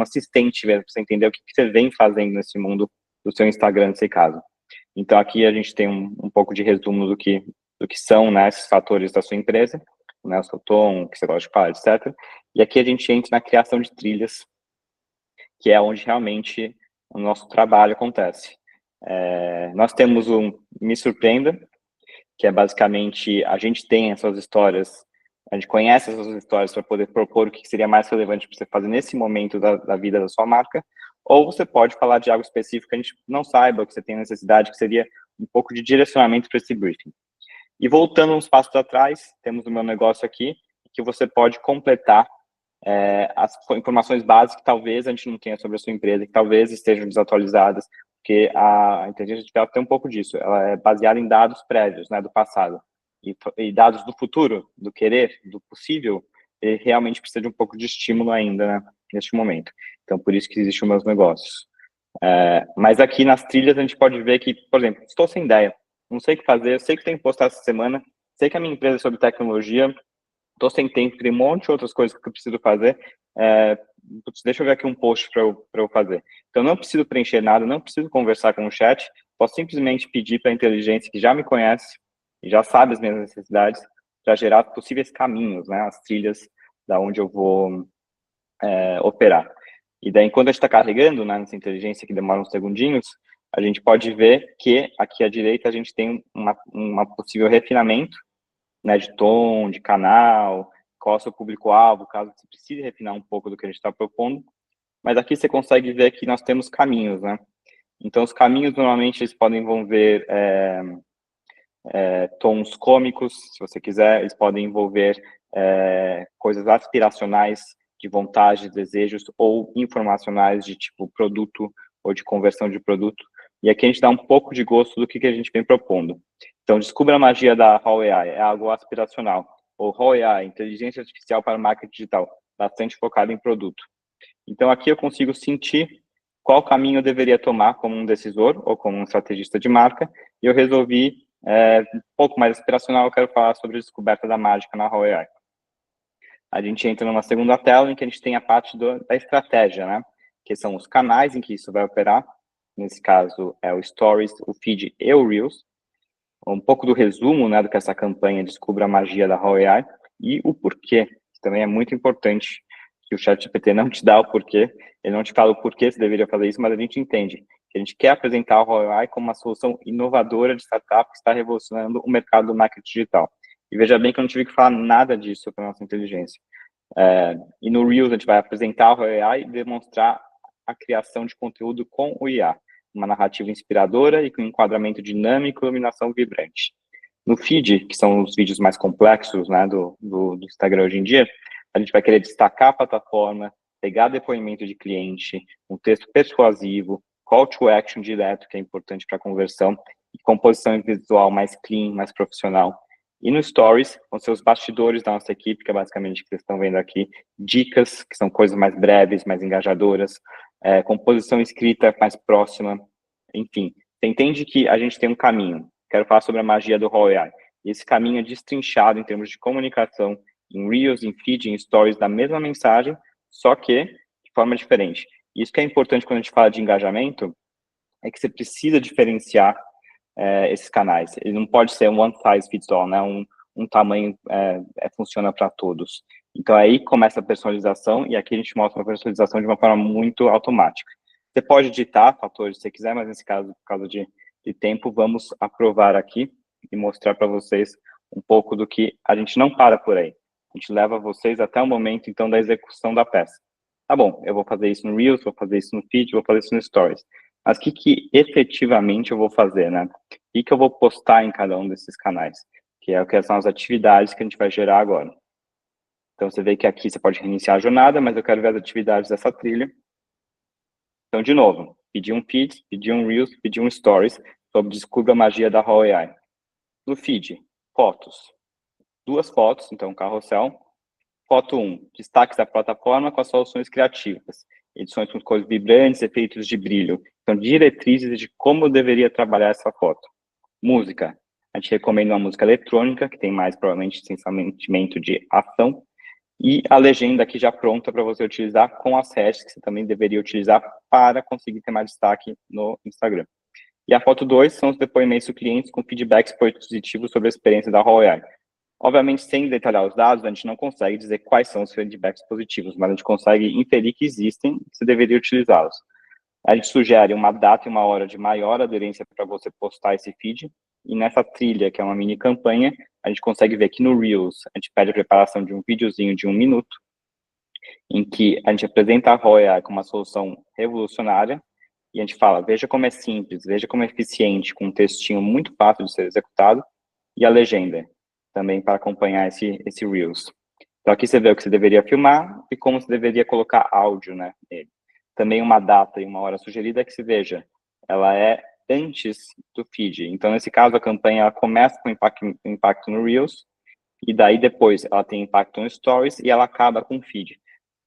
assistente mesmo, para você entender o que você vem fazendo nesse mundo do seu Instagram, nesse caso. Então, aqui a gente tem um pouco de resumo do que são, né, esses fatores da sua empresa, né, o seu tom, o que você gosta de falar, etc. E aqui a gente entra na criação de trilhas, que é onde realmente o nosso trabalho acontece. Nós temos Me Surpreenda, que é basicamente a gente tem essas histórias, a gente conhece essas histórias para poder propor o que seria mais relevante para você fazer nesse momento da vida da sua marca, ou você pode falar de algo específico que a gente não saiba, que você tem necessidade, que seria um pouco de direcionamento para esse briefing. E voltando uns passos atrás, temos o meu negócio aqui, que você pode completar as informações básicas que talvez a gente não tenha sobre a sua empresa, que talvez estejam desatualizadas, porque a inteligência artificial tem um pouco disso, ela é baseada em dados prévios, né, do passado, e dados do futuro, do querer, do possível, ele realmente precisa de um pouco de estímulo ainda, né, neste momento. Então, por isso que existem os meus negócios. Mas aqui nas trilhas a gente pode ver que, por exemplo, estou sem ideia, não sei o que fazer, eu sei que tem que postar essa semana, sei que a minha empresa é sobre tecnologia, estou sem tempo, tem um monte de outras coisas que eu preciso fazer, deixa eu ver aqui um post para eu fazer. Então, não preciso preencher nada, não preciso conversar com o chat, posso simplesmente pedir para a inteligência que já me conhece e já sabe as minhas necessidades para gerar possíveis caminhos, né, as trilhas da onde eu vou operar. E daí, enquanto a gente está carregando, né, nessa inteligência que demora uns segundinhos, a gente pode ver que aqui à direita a gente tem uma possível refinamento, né, de tom, de canal, qual é o seu público-alvo, caso você precise refinar um pouco do que a gente está propondo. Mas aqui você consegue ver que nós temos caminhos, né? Então, os caminhos, normalmente, eles podem envolver tons cômicos, se você quiser, eles podem envolver coisas aspiracionais, de vontade, desejos, ou informacionais, de tipo produto, ou de conversão de produto. E aqui a gente dá um pouco de gosto do que a gente vem propondo. Então, descubra a magia da Raw AI, é algo aspiracional. Ou Raw AI, inteligência artificial para marketing digital, bastante focado em produto. Então, aqui eu consigo sentir qual caminho eu deveria tomar como um decisor ou como um estrategista de marca, e eu resolvi, um pouco mais aspiracional, eu quero falar sobre a descoberta da mágica na Raw AI. A gente entra numa segunda tela em que a gente tem a parte da estratégia, né? Que são os canais em que isso vai operar. Nesse caso, é o Stories, o Feed e o Reels. Um pouco do resumo, né, do que essa campanha Descubra a Magia da Raw AI e o porquê, que também é muito importante, que o ChatGPT não te dá o porquê, ele não te fala o porquê você deveria fazer isso, mas a gente entende que a gente quer apresentar a Raw AI como uma solução inovadora de startup que está revolucionando o mercado do marketing digital. E veja bem que eu não tive que falar nada disso para nossa inteligência. E no Reels a gente vai apresentar o AI e demonstrar a criação de conteúdo com o IA, uma narrativa inspiradora e com enquadramento dinâmico e iluminação vibrante. No feed, que são os vídeos mais complexos, né, do Instagram hoje em dia, a gente vai querer destacar a plataforma, pegar depoimento de cliente, um texto persuasivo, call to action direto, que é importante para a conversão, e composição visual mais clean, mais profissional. E no Stories, vão ser os bastidores da nossa equipe, que é basicamente o que vocês estão vendo aqui, dicas, que são coisas mais breves, mais engajadoras, composição escrita mais próxima, enfim. Você entende que a gente tem um caminho. Quero falar sobre a magia do Raw AI. E esse caminho é destrinchado em termos de comunicação, em Reels, em Feed, em Stories, da mesma mensagem, só que de forma diferente. Isso que é importante quando a gente fala de engajamento, é que você precisa diferenciar esses canais. Ele não pode ser um one size fits all, né? Um tamanho funciona para todos. Então aí começa a personalização e aqui a gente mostra uma personalização de uma forma muito automática. Você pode editar fatores se você quiser, mas nesse caso, por causa de tempo, vamos aprovar aqui e mostrar para vocês um pouco do que a gente não para por aí. A gente leva vocês até o momento, então, da execução da peça. Tá bom, eu vou fazer isso no Reels, vou fazer isso no Feed, vou fazer isso no Stories. Mas o que efetivamente eu vou fazer, né? O que eu vou postar em cada um desses canais? Que é o que são as atividades que a gente vai gerar agora. Então, você vê que aqui você pode reiniciar a jornada, mas eu quero ver as atividades dessa trilha. Então, de novo, pedir um feed, pedir um Reels, pedir um Stories sobre Descubra a Magia da Raw AI. No feed, fotos. 2 fotos, então, carrossel. Foto 1, destaques da plataforma com as soluções criativas. Edições com cores vibrantes, efeitos de brilho. Então, diretrizes de como eu deveria trabalhar essa foto. Música. A gente recomenda uma música eletrônica, que tem mais, provavelmente, sentimento de ação. E a legenda aqui já pronta para você utilizar com as hashtags que você também deveria utilizar para conseguir ter mais destaque no Instagram. E a foto 2 são os depoimentos do clientes com feedbacks positivos sobre a experiência da Raw AI. Obviamente, sem detalhar os dados, a gente não consegue dizer quais são os feedbacks positivos, mas a gente consegue inferir que existem e você deveria utilizá-los. A gente sugere uma data e uma hora de maior aderência para você postar esse feed, e nessa trilha, que é uma mini campanha, a gente consegue ver que no Reels, a gente pede a preparação de um videozinho de 1 minuto, em que a gente apresenta a Raw AI como uma solução revolucionária, e a gente fala, veja como é simples, veja como é eficiente, com um textinho muito fácil de ser executado, e a legenda, também para acompanhar esse Reels. Então aqui você vê o que você deveria filmar e como você deveria colocar áudio, né, nele. Também uma data e uma hora sugerida que se veja, ela é antes do feed. Então, nesse caso, a campanha ela começa com impacto no Reels, e daí depois ela tem impacto no Stories e ela acaba com o feed.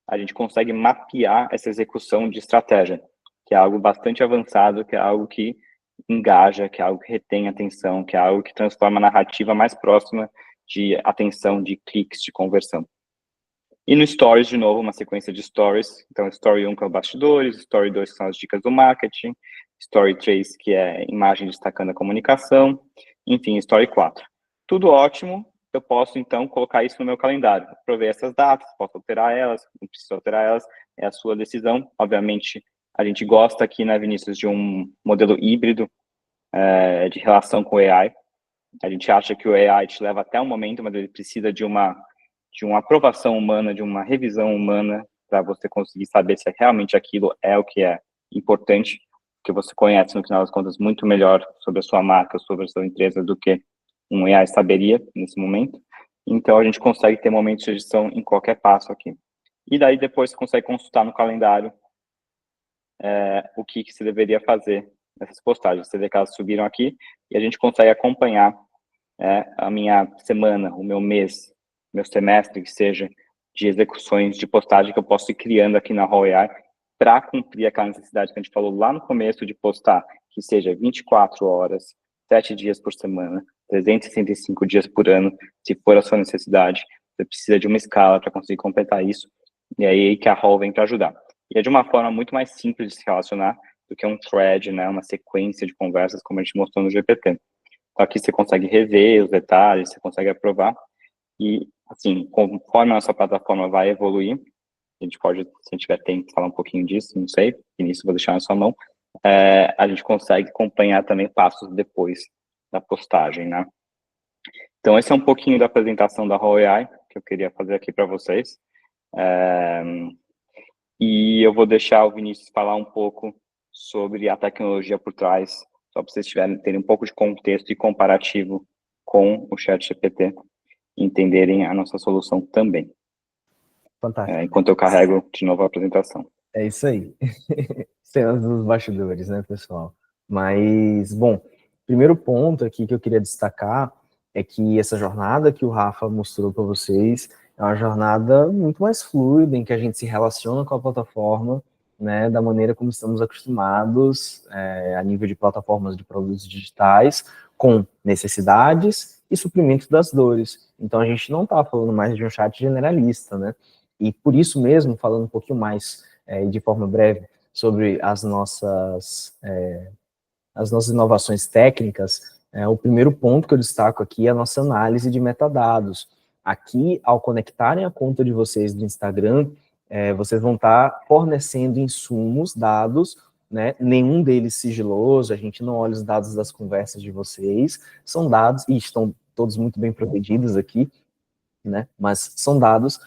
A gente consegue mapear essa execução de estratégia, que é algo bastante avançado, que é algo que engaja, que é algo que retém atenção, que é algo que transforma a narrativa mais próxima de atenção, de cliques, de conversão. E no Stories, de novo, uma sequência de Stories. Então, Story 1, que é o bastidores, Story 2, que são as dicas do marketing, Story 3, que é imagem destacando a comunicação, enfim, Story 4. Tudo ótimo, eu posso, então, colocar isso no meu calendário. Prover essas datas, posso alterar elas, não preciso alterar elas, é a sua decisão. Obviamente, a gente gosta aqui, né, Vinícius, de um modelo híbrido de relação com o AI. A gente acha que o AI te leva até um momento, mas ele precisa de uma aprovação humana, de uma revisão humana, para você conseguir saber se realmente aquilo é o que é importante, que você conhece, no final das contas, muito melhor sobre a sua marca, sobre a sua empresa, do que um AI saberia nesse momento. Então, a gente consegue ter momentos de edição em qualquer passo aqui. E daí, depois, você consegue consultar no calendário o que você deveria fazer nessas postagens. Você vê que elas subiram aqui e a gente consegue acompanhar a minha semana, o meu mês, meu semestre, que seja, de execuções de postagem que eu posso ir criando aqui na Raw AI para cumprir aquela necessidade que a gente falou lá no começo de postar, que seja 24 horas, 7 dias por semana, 365 dias por ano, se for a sua necessidade. Você precisa de uma escala para conseguir completar isso, e é aí que a Raw vem para ajudar. E é de uma forma muito mais simples de se relacionar do que um thread, né, uma sequência de conversas, como a gente mostrou no GPT. Então, aqui você consegue rever os detalhes, você consegue aprovar, e, assim, conforme a nossa plataforma vai evoluir, a gente pode, se a gente tiver tempo, falar um pouquinho disso, não sei, início vou deixar na sua mão, a gente consegue acompanhar também passos depois da postagem, né? Então, esse é um pouquinho da apresentação da Raw AI, que eu queria fazer aqui para vocês. E eu vou deixar o Vinícius falar um pouco sobre a tecnologia por trás, só para vocês terem um pouco de contexto e comparativo com o ChatGPT e entenderem a nossa solução também.
Fantástico.
Enquanto eu carrego de novo a apresentação.
É isso aí. Cenas dos bastidores, né, pessoal? Mas, bom, primeiro ponto aqui que eu queria destacar é que essa jornada que o Rafa mostrou para vocês é uma jornada muito mais fluida, em que a gente se relaciona com a plataforma, né, da maneira como estamos acostumados, a nível de plataformas de produtos digitais, com necessidades e suprimento das dores. Então, a gente não está falando mais de um chat generalista, né? E por isso mesmo, falando um pouquinho mais de forma breve, sobre as nossas inovações técnicas, o primeiro ponto que eu destaco aqui é a nossa análise de metadados. Aqui, ao conectarem a conta de vocês do Instagram, vocês vão estar fornecendo insumos, dados, né? Nenhum deles sigiloso, a gente não olha os dados das conversas de vocês, são dados, e estão todos muito bem protegidos aqui, né? Mas são dados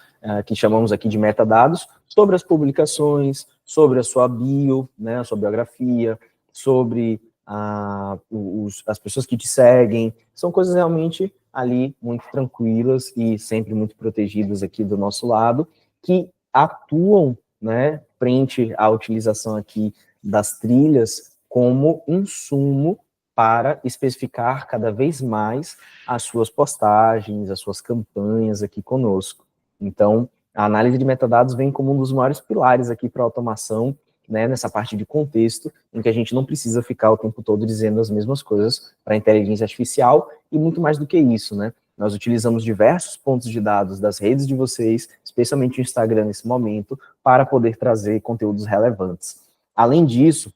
que chamamos aqui de metadados sobre as publicações, sobre a sua bio, né, a sua biografia, sobre as pessoas que te seguem. São coisas realmente ali muito tranquilas e sempre muito protegidas aqui do nosso lado, que atuam, né, frente à utilização aqui das trilhas como insumo para especificar cada vez mais as suas postagens, as suas campanhas aqui conosco. Então, a análise de metadados vem como um dos maiores pilares aqui para a automação, né, nessa parte de contexto, em que a gente não precisa ficar o tempo todo dizendo as mesmas coisas para a inteligência artificial, e muito mais do que isso, né? Nós utilizamos diversos pontos de dados das redes de vocês, especialmente o Instagram nesse momento, para poder trazer conteúdos relevantes. Além disso,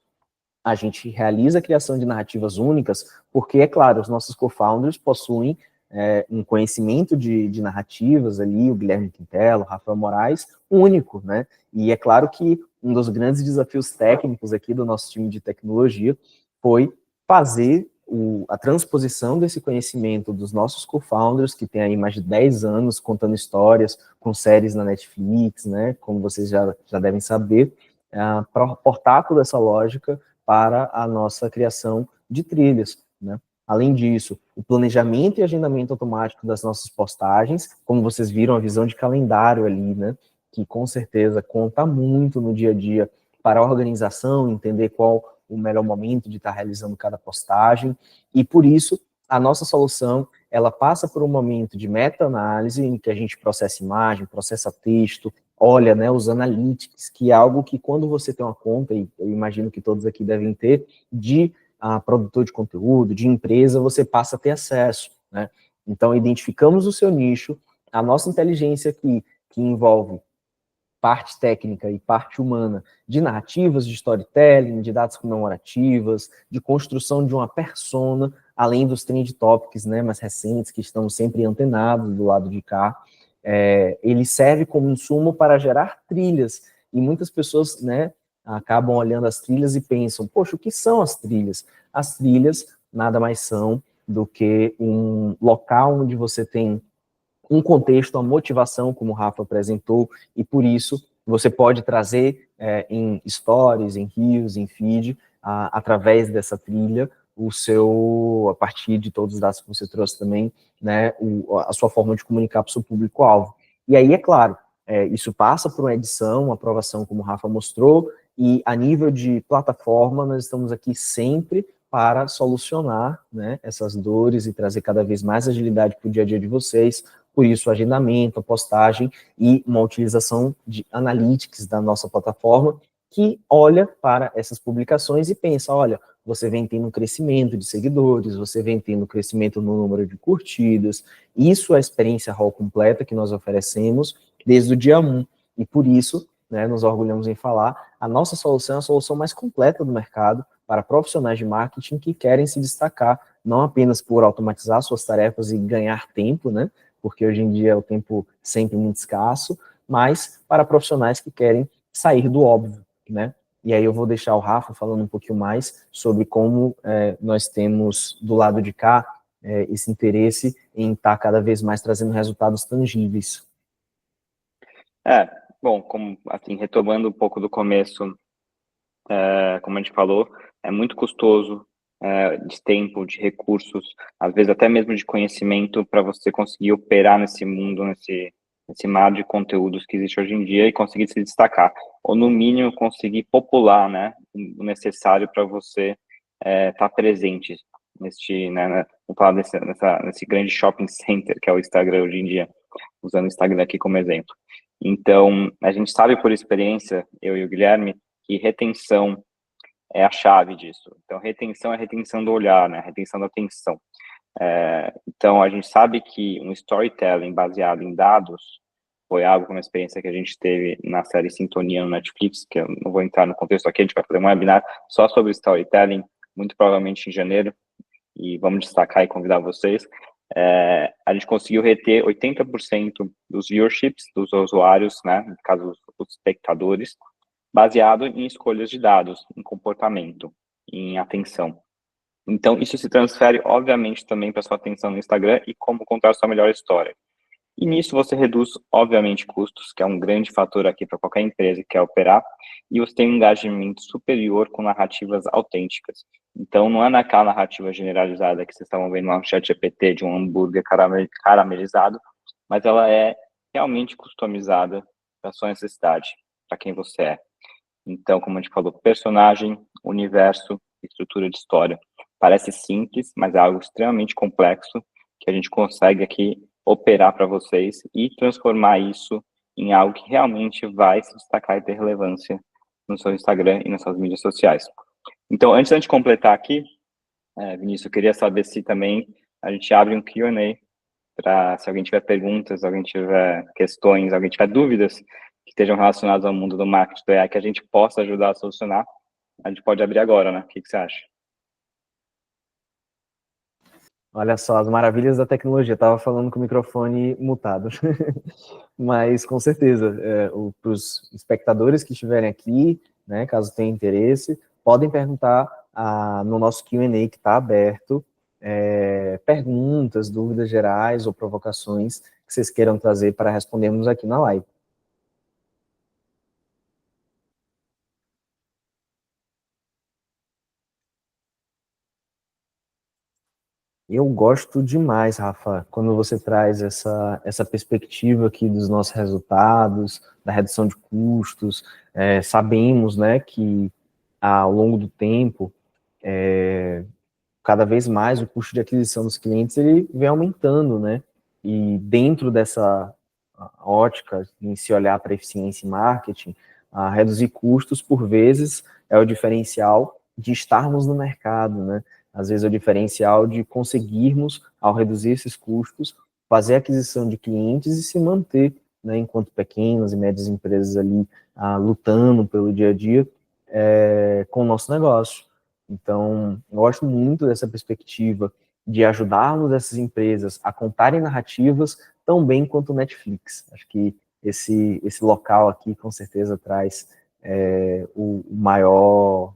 a gente realiza a criação de narrativas únicas, porque, é claro, os nossos co-founders possuem um conhecimento de narrativas ali, o Guilherme Quintela, o Rafael Moraes, único, né? E é claro que um dos grandes desafios técnicos aqui do nosso time de tecnologia foi fazer a transposição desse conhecimento dos nossos co-founders, que tem aí mais de 10 anos contando histórias com séries na Netflix, né? Como vocês já devem saber, para portar toda essa lógica para a nossa criação de trilhas, né? Além disso, o planejamento e agendamento automático das nossas postagens, como vocês viram, a visão de calendário ali, né? Que com certeza conta muito no dia a dia para a organização, entender qual o melhor momento de estar realizando cada postagem, e por isso a nossa solução, ela passa por um momento de meta-análise, em que a gente processa imagem, processa texto, olha, né, os analytics, que é algo que quando você tem uma conta, e eu imagino que todos aqui devem ter, de produtor de conteúdo, de empresa, você passa a ter acesso, né? Então, identificamos o seu nicho, a nossa inteligência aqui, que envolve parte técnica e parte humana, de narrativas, de storytelling, de datas comemorativas, de construção de uma persona, além dos trend topics, né, mais recentes, que estão sempre antenados do lado de cá. Ele serve como insumo para gerar trilhas, e muitas pessoas, né, acabam olhando as trilhas e pensam, poxa, o que são as trilhas? As trilhas nada mais são do que um local onde você tem um contexto, uma motivação, como o Rafa apresentou, e por isso você pode trazer em stories, em reels, em feed, através dessa trilha, a partir de todos os dados que você trouxe também, né, a sua forma de comunicar para o seu público-alvo. E aí, é claro, isso passa por uma edição, uma aprovação, como o Rafa mostrou, e a nível de plataforma, nós estamos aqui sempre para solucionar, né, essas dores e trazer cada vez mais agilidade para o dia a dia de vocês. Por isso, agendamento, postagem e uma utilização de analytics da nossa plataforma, que olha para essas publicações e pensa, olha, você vem tendo um crescimento de seguidores, você vem tendo um crescimento no número de curtidas. Isso é a experiência Hall completa que nós oferecemos desde o dia 1. E por isso, né, nos orgulhamos em falar, a nossa solução é a solução mais completa do mercado para profissionais de marketing que querem se destacar, não apenas por automatizar suas tarefas e ganhar tempo, né, porque hoje em dia é o tempo sempre muito escasso, mas para profissionais que querem sair do óbvio, né? E aí eu vou deixar o Rafa falando um pouquinho mais sobre como nós temos do lado de cá esse interesse em estar cada vez mais trazendo resultados tangíveis.
Bom, como, assim, retomando um pouco do começo, como a gente falou, é muito custoso, de tempo, de recursos, às vezes até mesmo de conhecimento para você conseguir operar nesse mundo, nesse mar de conteúdos que existe hoje em dia e conseguir se destacar, ou no mínimo conseguir popular, né, o necessário para você estar presente né, vamos falar nesse grande shopping center que é o Instagram hoje em dia, usando o Instagram aqui como exemplo. Então, a gente sabe por experiência, eu e o Guilherme, que retenção é a chave disso. Então, retenção é a retenção do olhar, né? A retenção da atenção. Então, a gente sabe que um storytelling baseado em dados foi algo, uma experiência que a gente teve na série Sintonia no Netflix, que eu não vou entrar no contexto aqui, a gente vai fazer um webinar só sobre storytelling, muito provavelmente em janeiro, e vamos destacar e convidar vocês. A gente conseguiu reter 80% dos viewerships dos usuários, né, no caso os espectadores, baseado em escolhas de dados, em comportamento, em atenção. Então, isso se transfere, obviamente, também para sua atenção no Instagram e como contar sua melhor história. E nisso você reduz, obviamente, custos, que é um grande fator aqui para qualquer empresa que quer operar, e você tem um engajamento superior com narrativas autênticas. Então, não é naquela narrativa generalizada que vocês estavam vendo lá no ChatGPT de um hambúrguer caramelizado, mas ela é realmente customizada para a sua necessidade, para quem você é. Então, como a gente falou, personagem, universo, estrutura de história. Parece simples, mas é algo extremamente complexo que a gente consegue aqui operar para vocês e transformar isso em algo que realmente vai se destacar e ter relevância no seu Instagram e nas suas mídias sociais. Então, antes de a gente completar aqui, Vinícius, eu queria saber se também a gente abre um Q&A para, se alguém tiver perguntas, alguém tiver questões, alguém tiver dúvidas que estejam relacionadas ao mundo do marketing do AI, que a gente possa ajudar a solucionar, a gente pode abrir agora, né? O que você acha?
Olha só, as maravilhas da tecnologia. Estava falando com o microfone mutado. Mas, com certeza, para os espectadores que estiverem aqui, né, caso tenham interesse, podem perguntar no nosso Q&A que está aberto, perguntas, dúvidas gerais ou provocações que vocês queiram trazer para respondermos aqui na live. Eu gosto demais, Rafa, quando você traz essa perspectiva aqui dos nossos resultados, da redução de custos. Sabemos, né, que ao longo do tempo, cada vez mais o custo de aquisição dos clientes ele vem aumentando, né? E dentro dessa ótica, em se olhar para eficiência em marketing, reduzir custos, por vezes, é o diferencial de estarmos no mercado, né? Às vezes é o diferencial de conseguirmos, ao reduzir esses custos, fazer aquisição de clientes e se manter, né, enquanto pequenas e médias empresas ali lutando pelo dia a dia com o nosso negócio. Então, eu gosto muito dessa perspectiva de ajudarmos essas empresas a contarem narrativas tão bem quanto o Netflix. Acho que esse local aqui, com certeza, traz o maior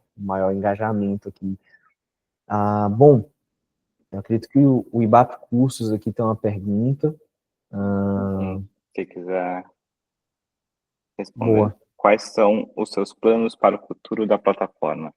engajamento aqui. Bom, eu acredito que o IBAP Cursos aqui tem uma pergunta.
Se quiser responder.
Boa.
Quais são os seus planos para o futuro da plataforma?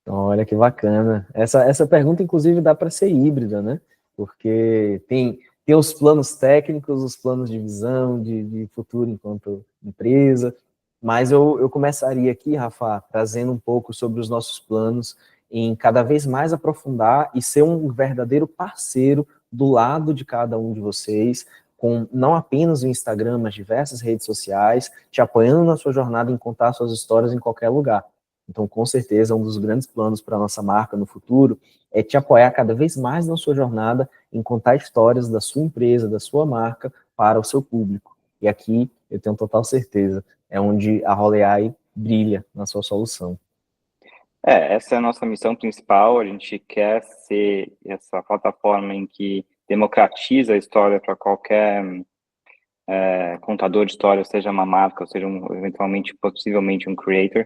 Olha que bacana. Essa pergunta, inclusive, dá para ser híbrida, né? Porque tem os planos técnicos, os planos de visão, de futuro enquanto empresa. Mas eu começaria aqui, Rafa, trazendo um pouco sobre os nossos planos em cada vez mais aprofundar e ser um verdadeiro parceiro do lado de cada um de vocês, com não apenas o Instagram, mas diversas redes sociais, te apoiando na sua jornada em contar suas histórias em qualquer lugar. Então, com certeza, um dos grandes planos para a nossa marca no futuro é te apoiar cada vez mais na sua jornada em contar histórias da sua empresa, da sua marca, para o seu público. E aqui, eu tenho total certeza, é onde a Role AI brilha na sua solução.
Essa é a nossa missão principal. A gente quer ser essa plataforma em que democratiza a história para qualquer contador de história, seja uma marca, ou seja eventualmente, possivelmente um creator,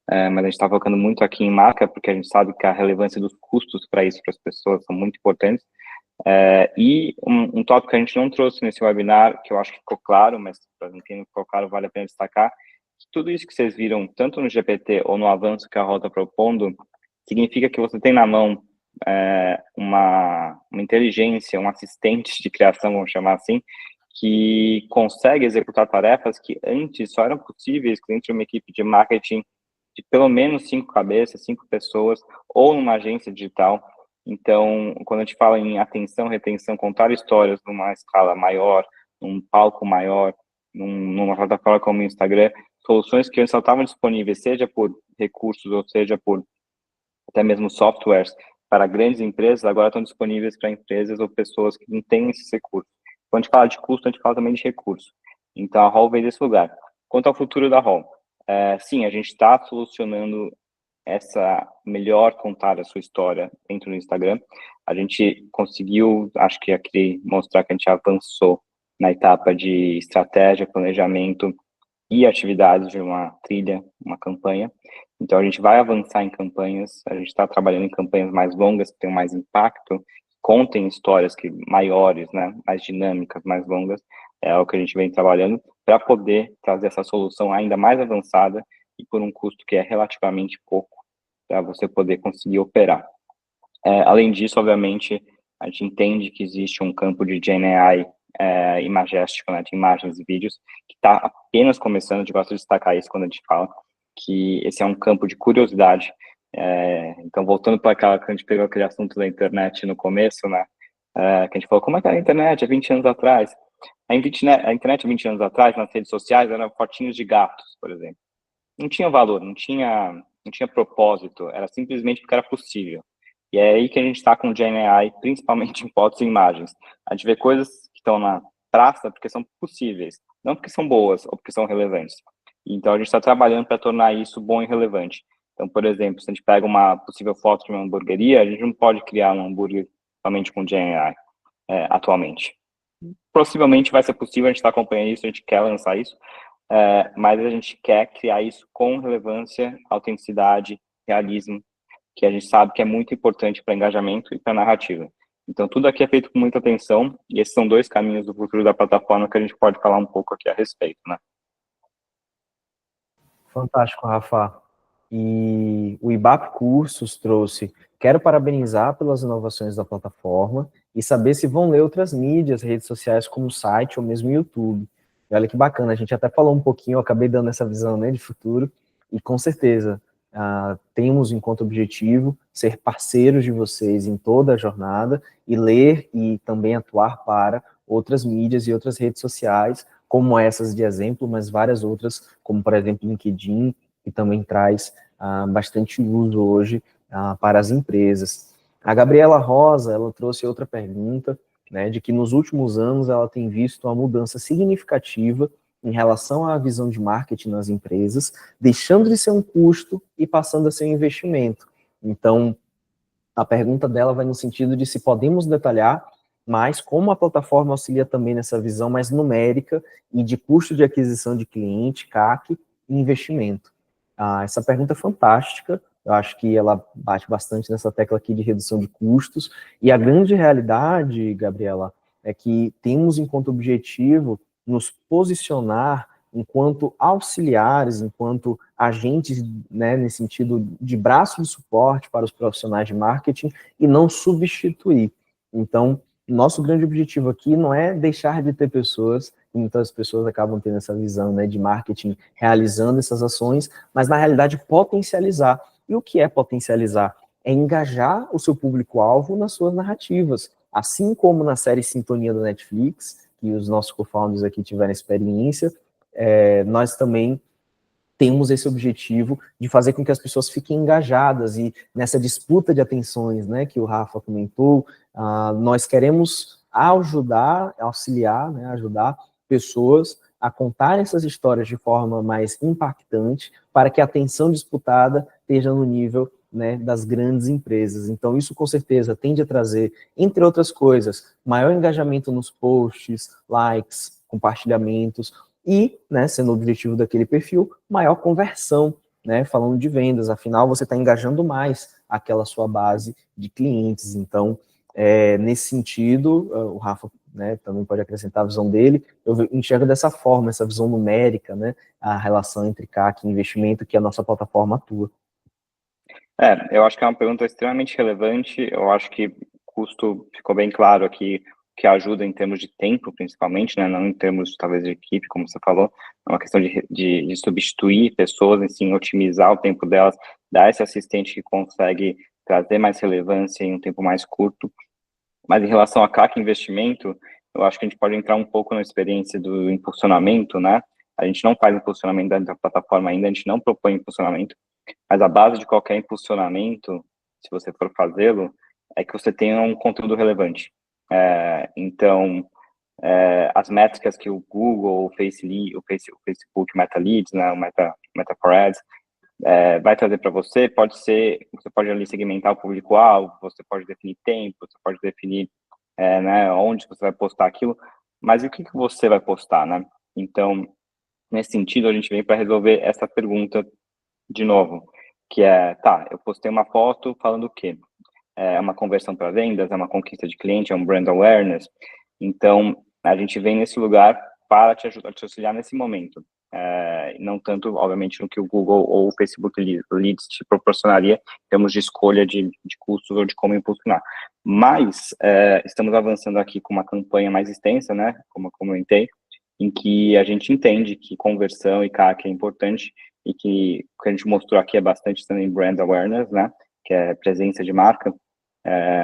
mas a gente está focando muito aqui em marca, porque a gente sabe que a relevância dos custos para isso, para as pessoas, são muito importantes. E um tópico que a gente não trouxe nesse webinar, que eu acho que ficou claro, mas para quem não ficou claro, vale a pena destacar, que tudo isso que vocês viram, tanto no GPT ou no avanço que a Rota está propondo, significa que você tem na mão uma inteligência, um assistente de criação, vamos chamar assim, que consegue executar tarefas que antes só eram possíveis dentro de uma equipe de marketing de pelo menos 5 cabeças, 5 pessoas, ou numa agência digital. Então, quando a gente fala em atenção, retenção, contar histórias numa escala maior, num palco maior, numa plataforma como o Instagram, soluções que antes só estavam disponíveis, seja por recursos ou seja por até mesmo softwares para grandes empresas, agora estão disponíveis para empresas ou pessoas que não têm esses recursos. Quando a gente fala de custo, a gente fala também de recurso. Então, a Hall veio desse lugar. Quanto ao futuro da Hall, sim, a gente está solucionando essa melhor contar a sua história dentro do Instagram. A gente conseguiu, acho que aqui mostrar que a gente avançou na etapa de estratégia, planejamento e atividades de uma trilha, uma campanha. Então, a gente vai avançar em campanhas, a gente está trabalhando em campanhas mais longas, que tenham mais impacto, contem histórias maiores, né, mais dinâmicas, mais longas, é o que a gente vem trabalhando para poder trazer essa solução ainda mais avançada e por um custo que é relativamente pouco, para você poder conseguir operar. Além disso, obviamente, a gente entende que existe um campo de GenAI imagéstico, né, de imagens e vídeos, que está apenas começando. A gente gosta de destacar isso quando a gente fala, que esse é um campo de curiosidade. Então, voltando para aquela que a gente pegou aquele assunto da internet no começo, né, que a gente falou, como é que era a internet há 20 anos atrás? A internet há 20 anos atrás, nas redes sociais, eram fotinhos de gatos, por exemplo. Não tinha valor, não tinha propósito, era simplesmente porque era possível. E é aí que a gente está com o GenAI, principalmente em fotos e imagens. A gente vê coisas que estão na praça porque são possíveis, não porque são boas ou porque são relevantes. Então, a gente está trabalhando para tornar isso bom e relevante. Então, por exemplo, se a gente pega uma possível foto de uma hamburgueria, a gente não pode criar um hambúrguer somente com GenAI atualmente. Possivelmente vai ser possível, a gente está acompanhando isso, a gente quer lançar isso, mas a gente quer criar isso com relevância, autenticidade, realismo, que a gente sabe que é muito importante para engajamento e para narrativa. Então, tudo aqui é feito com muita atenção, e esses são 2 caminhos do futuro da plataforma que a gente pode falar um pouco aqui a respeito, né?
Fantástico, Rafa. E o IBAP Cursos trouxe, quero parabenizar pelas inovações da plataforma e saber se vão ler outras mídias, redes sociais como o site ou mesmo o YouTube. E olha que bacana, a gente até falou um pouquinho, eu acabei dando essa visão, né, de futuro, e com certeza temos enquanto objetivo ser parceiros de vocês em toda a jornada e ler e também atuar para outras mídias e outras redes sociais, como essas de exemplo, mas várias outras, como por exemplo o LinkedIn, que também traz bastante uso hoje para as empresas. A Gabriela Rosa, ela trouxe outra pergunta, né, de que nos últimos anos ela tem visto uma mudança significativa em relação à visão de marketing nas empresas, deixando de ser um custo e passando a ser um investimento. Então, a pergunta dela vai no sentido de se podemos detalhar mais como a plataforma auxilia também nessa visão mais numérica e de custo de aquisição de cliente, CAC e investimento. Essa pergunta é fantástica, eu acho que ela bate bastante nessa tecla aqui de redução de custos, e a grande realidade, Gabriela, é que temos enquanto objetivo nos posicionar enquanto auxiliares, enquanto agentes, né, nesse sentido de braço de suporte para os profissionais de marketing e não substituir. Então, nosso grande objetivo aqui não é deixar de ter pessoas, e muitas pessoas acabam tendo essa visão, né, de marketing realizando essas ações, mas na realidade potencializar. E o que é potencializar? é engajar o seu público-alvo nas suas narrativas. Assim como na série Sintonia do Netflix, que os nossos co-founders aqui tiveram experiência, nós também temos esse objetivo de fazer com que as pessoas fiquem engajadas e nessa disputa de atenções, né, que o Rafa comentou, nós queremos ajudar, auxiliar, né, ajudar pessoas a contar essas histórias de forma mais impactante para que a atenção disputada esteja no nível, né, das grandes empresas. Então, isso com certeza tende a trazer, entre outras coisas, maior engajamento nos posts, likes, compartilhamentos, e, né, sendo o objetivo daquele perfil, maior conversão, né, falando de vendas, afinal você está engajando mais aquela sua base de clientes. Então, nesse sentido, o Rafa, né, também pode acrescentar a visão dele, eu enxergo dessa forma, essa visão numérica, né, a relação entre CAC e investimento que a nossa plataforma atua.
Eu acho que é uma pergunta extremamente relevante. Eu acho que o custo ficou bem claro aqui, que ajuda em termos de tempo, principalmente, né? Não em termos, talvez, de equipe, como você falou. É uma questão de substituir pessoas, assim, otimizar o tempo delas, dar esse assistente que consegue trazer mais relevância em um tempo mais curto. Mas em relação a CAC investimento, eu acho que a gente pode entrar um pouco na experiência do impulsionamento, né? A gente não faz impulsionamento dentro da plataforma ainda, a gente não propõe impulsionamento, mas a base de qualquer impulsionamento, se você for fazê-lo, é que você tenha um conteúdo relevante. Então, as métricas que o Google, o Facebook Meta Leads, né, o Meta for Ads, vai trazer para você, você pode ali segmentar o público-alvo, você pode definir tempo, você pode definir né, onde você vai postar aquilo, mas e o que você vai postar, né? Então, nesse sentido, a gente vem para resolver essa pergunta de novo, que eu postei uma foto falando o quê? É uma conversão para vendas, é uma conquista de cliente, é um brand awareness. Então, a gente vem nesse lugar para te ajudar, te auxiliar nesse momento. Não tanto, obviamente, no que o Google ou o Facebook Leads te proporcionaria em termos de escolha de custos ou de como impulsionar. Mas, estamos avançando aqui com uma campanha mais extensa, né, como eu comentei, em que a gente entende que conversão e CAC é importante e que o que a gente mostrou aqui é bastante também brand awareness, né, que é presença de marca,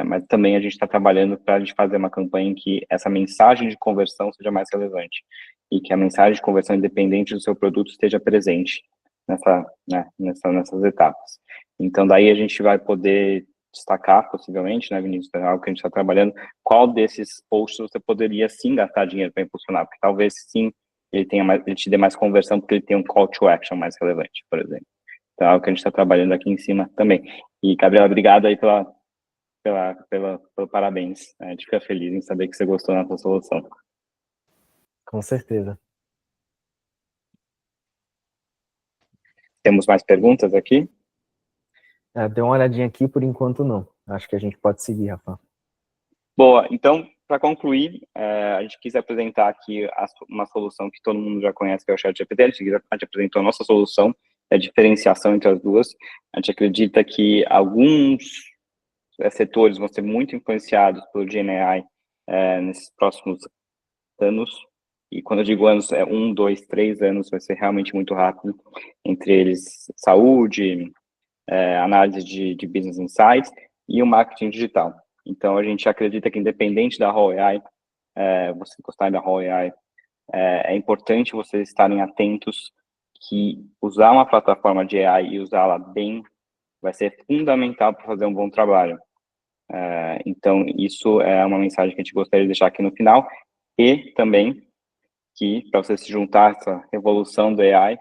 mas também a gente está trabalhando para a gente fazer uma campanha em que essa mensagem de conversão seja mais relevante e que a mensagem de conversão independente do seu produto esteja presente nessas etapas. Então, daí a gente vai poder destacar, possivelmente, né, Vinícius, é algo que a gente está trabalhando, qual desses posts você poderia sim gastar dinheiro para impulsionar, porque talvez sim ele te dê mais conversão porque ele tem um call to action mais relevante, por exemplo. Então, é algo que a gente está trabalhando aqui em cima também. E, Gabriela, obrigado aí pelo parabéns. A gente fica feliz em saber que você gostou da nossa solução.
Com certeza.
Temos mais perguntas aqui?
Dê uma olhadinha aqui, por enquanto não. Acho que a gente pode seguir, Rafa.
Boa, então, para concluir, a gente quis apresentar aqui uma solução que todo mundo já conhece, que é o ChatGPT. A gente apresentou a nossa solução, a diferenciação entre as duas. A gente acredita que alguns setores vão ser muito influenciados pelo GenAI nesses próximos anos. E quando eu digo anos, 1, 2, 3 anos, vai ser realmente muito rápido. Entre eles, saúde, análise de business insights e o marketing digital. Então, a gente acredita que, independente da Raw AI, você gostar da Raw AI, é importante vocês estarem atentos que usar uma plataforma de AI e usá-la bem vai ser fundamental para fazer um bom trabalho. Então, isso é uma mensagem que a gente gostaria de deixar aqui no final. E também que, para você se juntar a essa revolução do AI,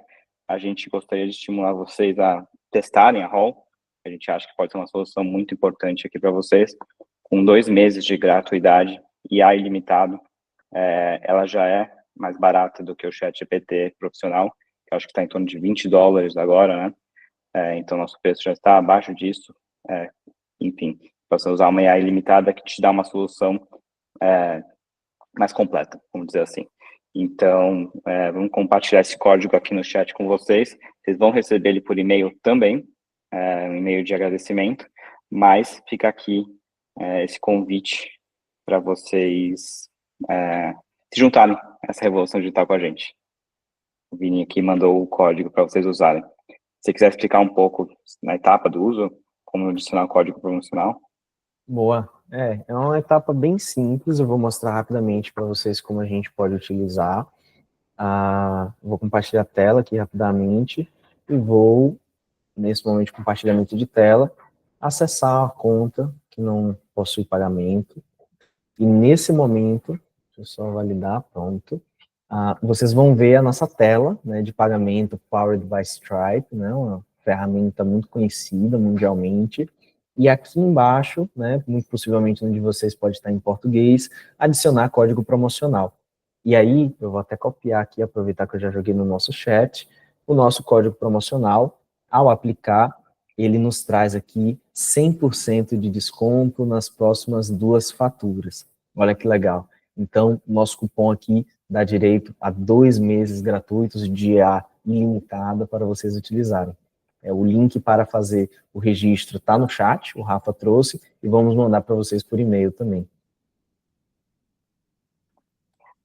a gente gostaria de estimular vocês a testarem a Hall. A gente acha que pode ser uma solução muito importante aqui para vocês. Com 2 meses de gratuidade e AI ilimitado, ela já é mais barata do que o ChatGPT profissional, que eu acho que está em torno de $20 agora, né? Então, nosso preço já está abaixo disso. Enfim, para você usar uma AI ilimitada que te dá uma solução mais completa, vamos dizer assim. Então, vamos compartilhar esse código aqui no chat com vocês. Vocês vão receber ele por e-mail também, um e-mail de agradecimento, mas fica aqui esse convite para vocês se juntarem a essa revolução digital com a gente. O Vini aqui mandou o código para vocês usarem. Se você quiser explicar um pouco na etapa do uso, como adicionar código promocional.
Boa. É uma etapa bem simples, eu vou mostrar rapidamente para vocês como a gente pode utilizar. Vou compartilhar a tela aqui rapidamente e vou, nesse momento de compartilhamento de tela, acessar a conta que não possui pagamento. E nesse momento, deixa eu só validar, pronto. Vocês vão ver a nossa tela, né, de pagamento Powered by Stripe, né, uma ferramenta muito conhecida mundialmente. E aqui embaixo, né, muito possivelmente onde vocês pode estar em português, adicionar código promocional. E aí, eu vou até copiar aqui, aproveitar que eu já joguei no nosso chat, o nosso código promocional. Ao aplicar, ele nos traz aqui 100% de desconto nas próximas 2 faturas. Olha que legal. Então, nosso cupom aqui dá direito a 2 meses gratuitos de IA ilimitada para vocês utilizarem. O link para fazer o registro está no chat, o Rafa trouxe, e vamos mandar para vocês por e-mail também.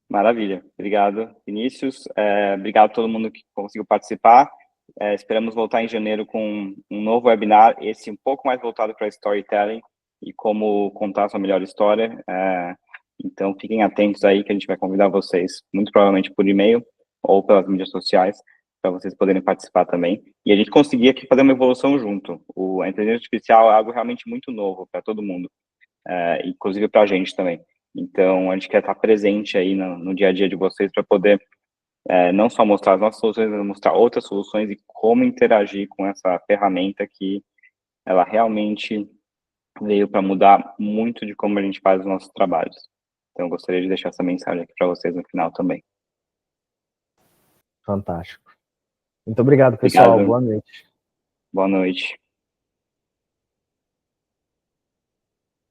Maravilha. Obrigado, Vinícius. Obrigado a todo mundo que conseguiu participar. Esperamos voltar em janeiro com um novo webinar, esse um pouco mais voltado para storytelling e como contar a sua melhor história. Então, fiquem atentos aí que a gente vai convidar vocês, muito provavelmente por e-mail ou pelas mídias sociais, para vocês poderem participar também. E a gente conseguir aqui fazer uma evolução junto. A inteligência artificial é algo realmente muito novo para todo mundo, inclusive para a gente também. Então, a gente quer estar presente aí no dia a dia de vocês para poder não só mostrar as nossas soluções, mas mostrar outras soluções e como interagir com essa ferramenta que ela realmente veio para mudar muito de como a gente faz os nossos trabalhos. Então, eu gostaria de deixar essa mensagem aqui para vocês no final também.
Fantástico. Muito obrigado, pessoal.
Obrigado.
Boa noite.
Boa noite.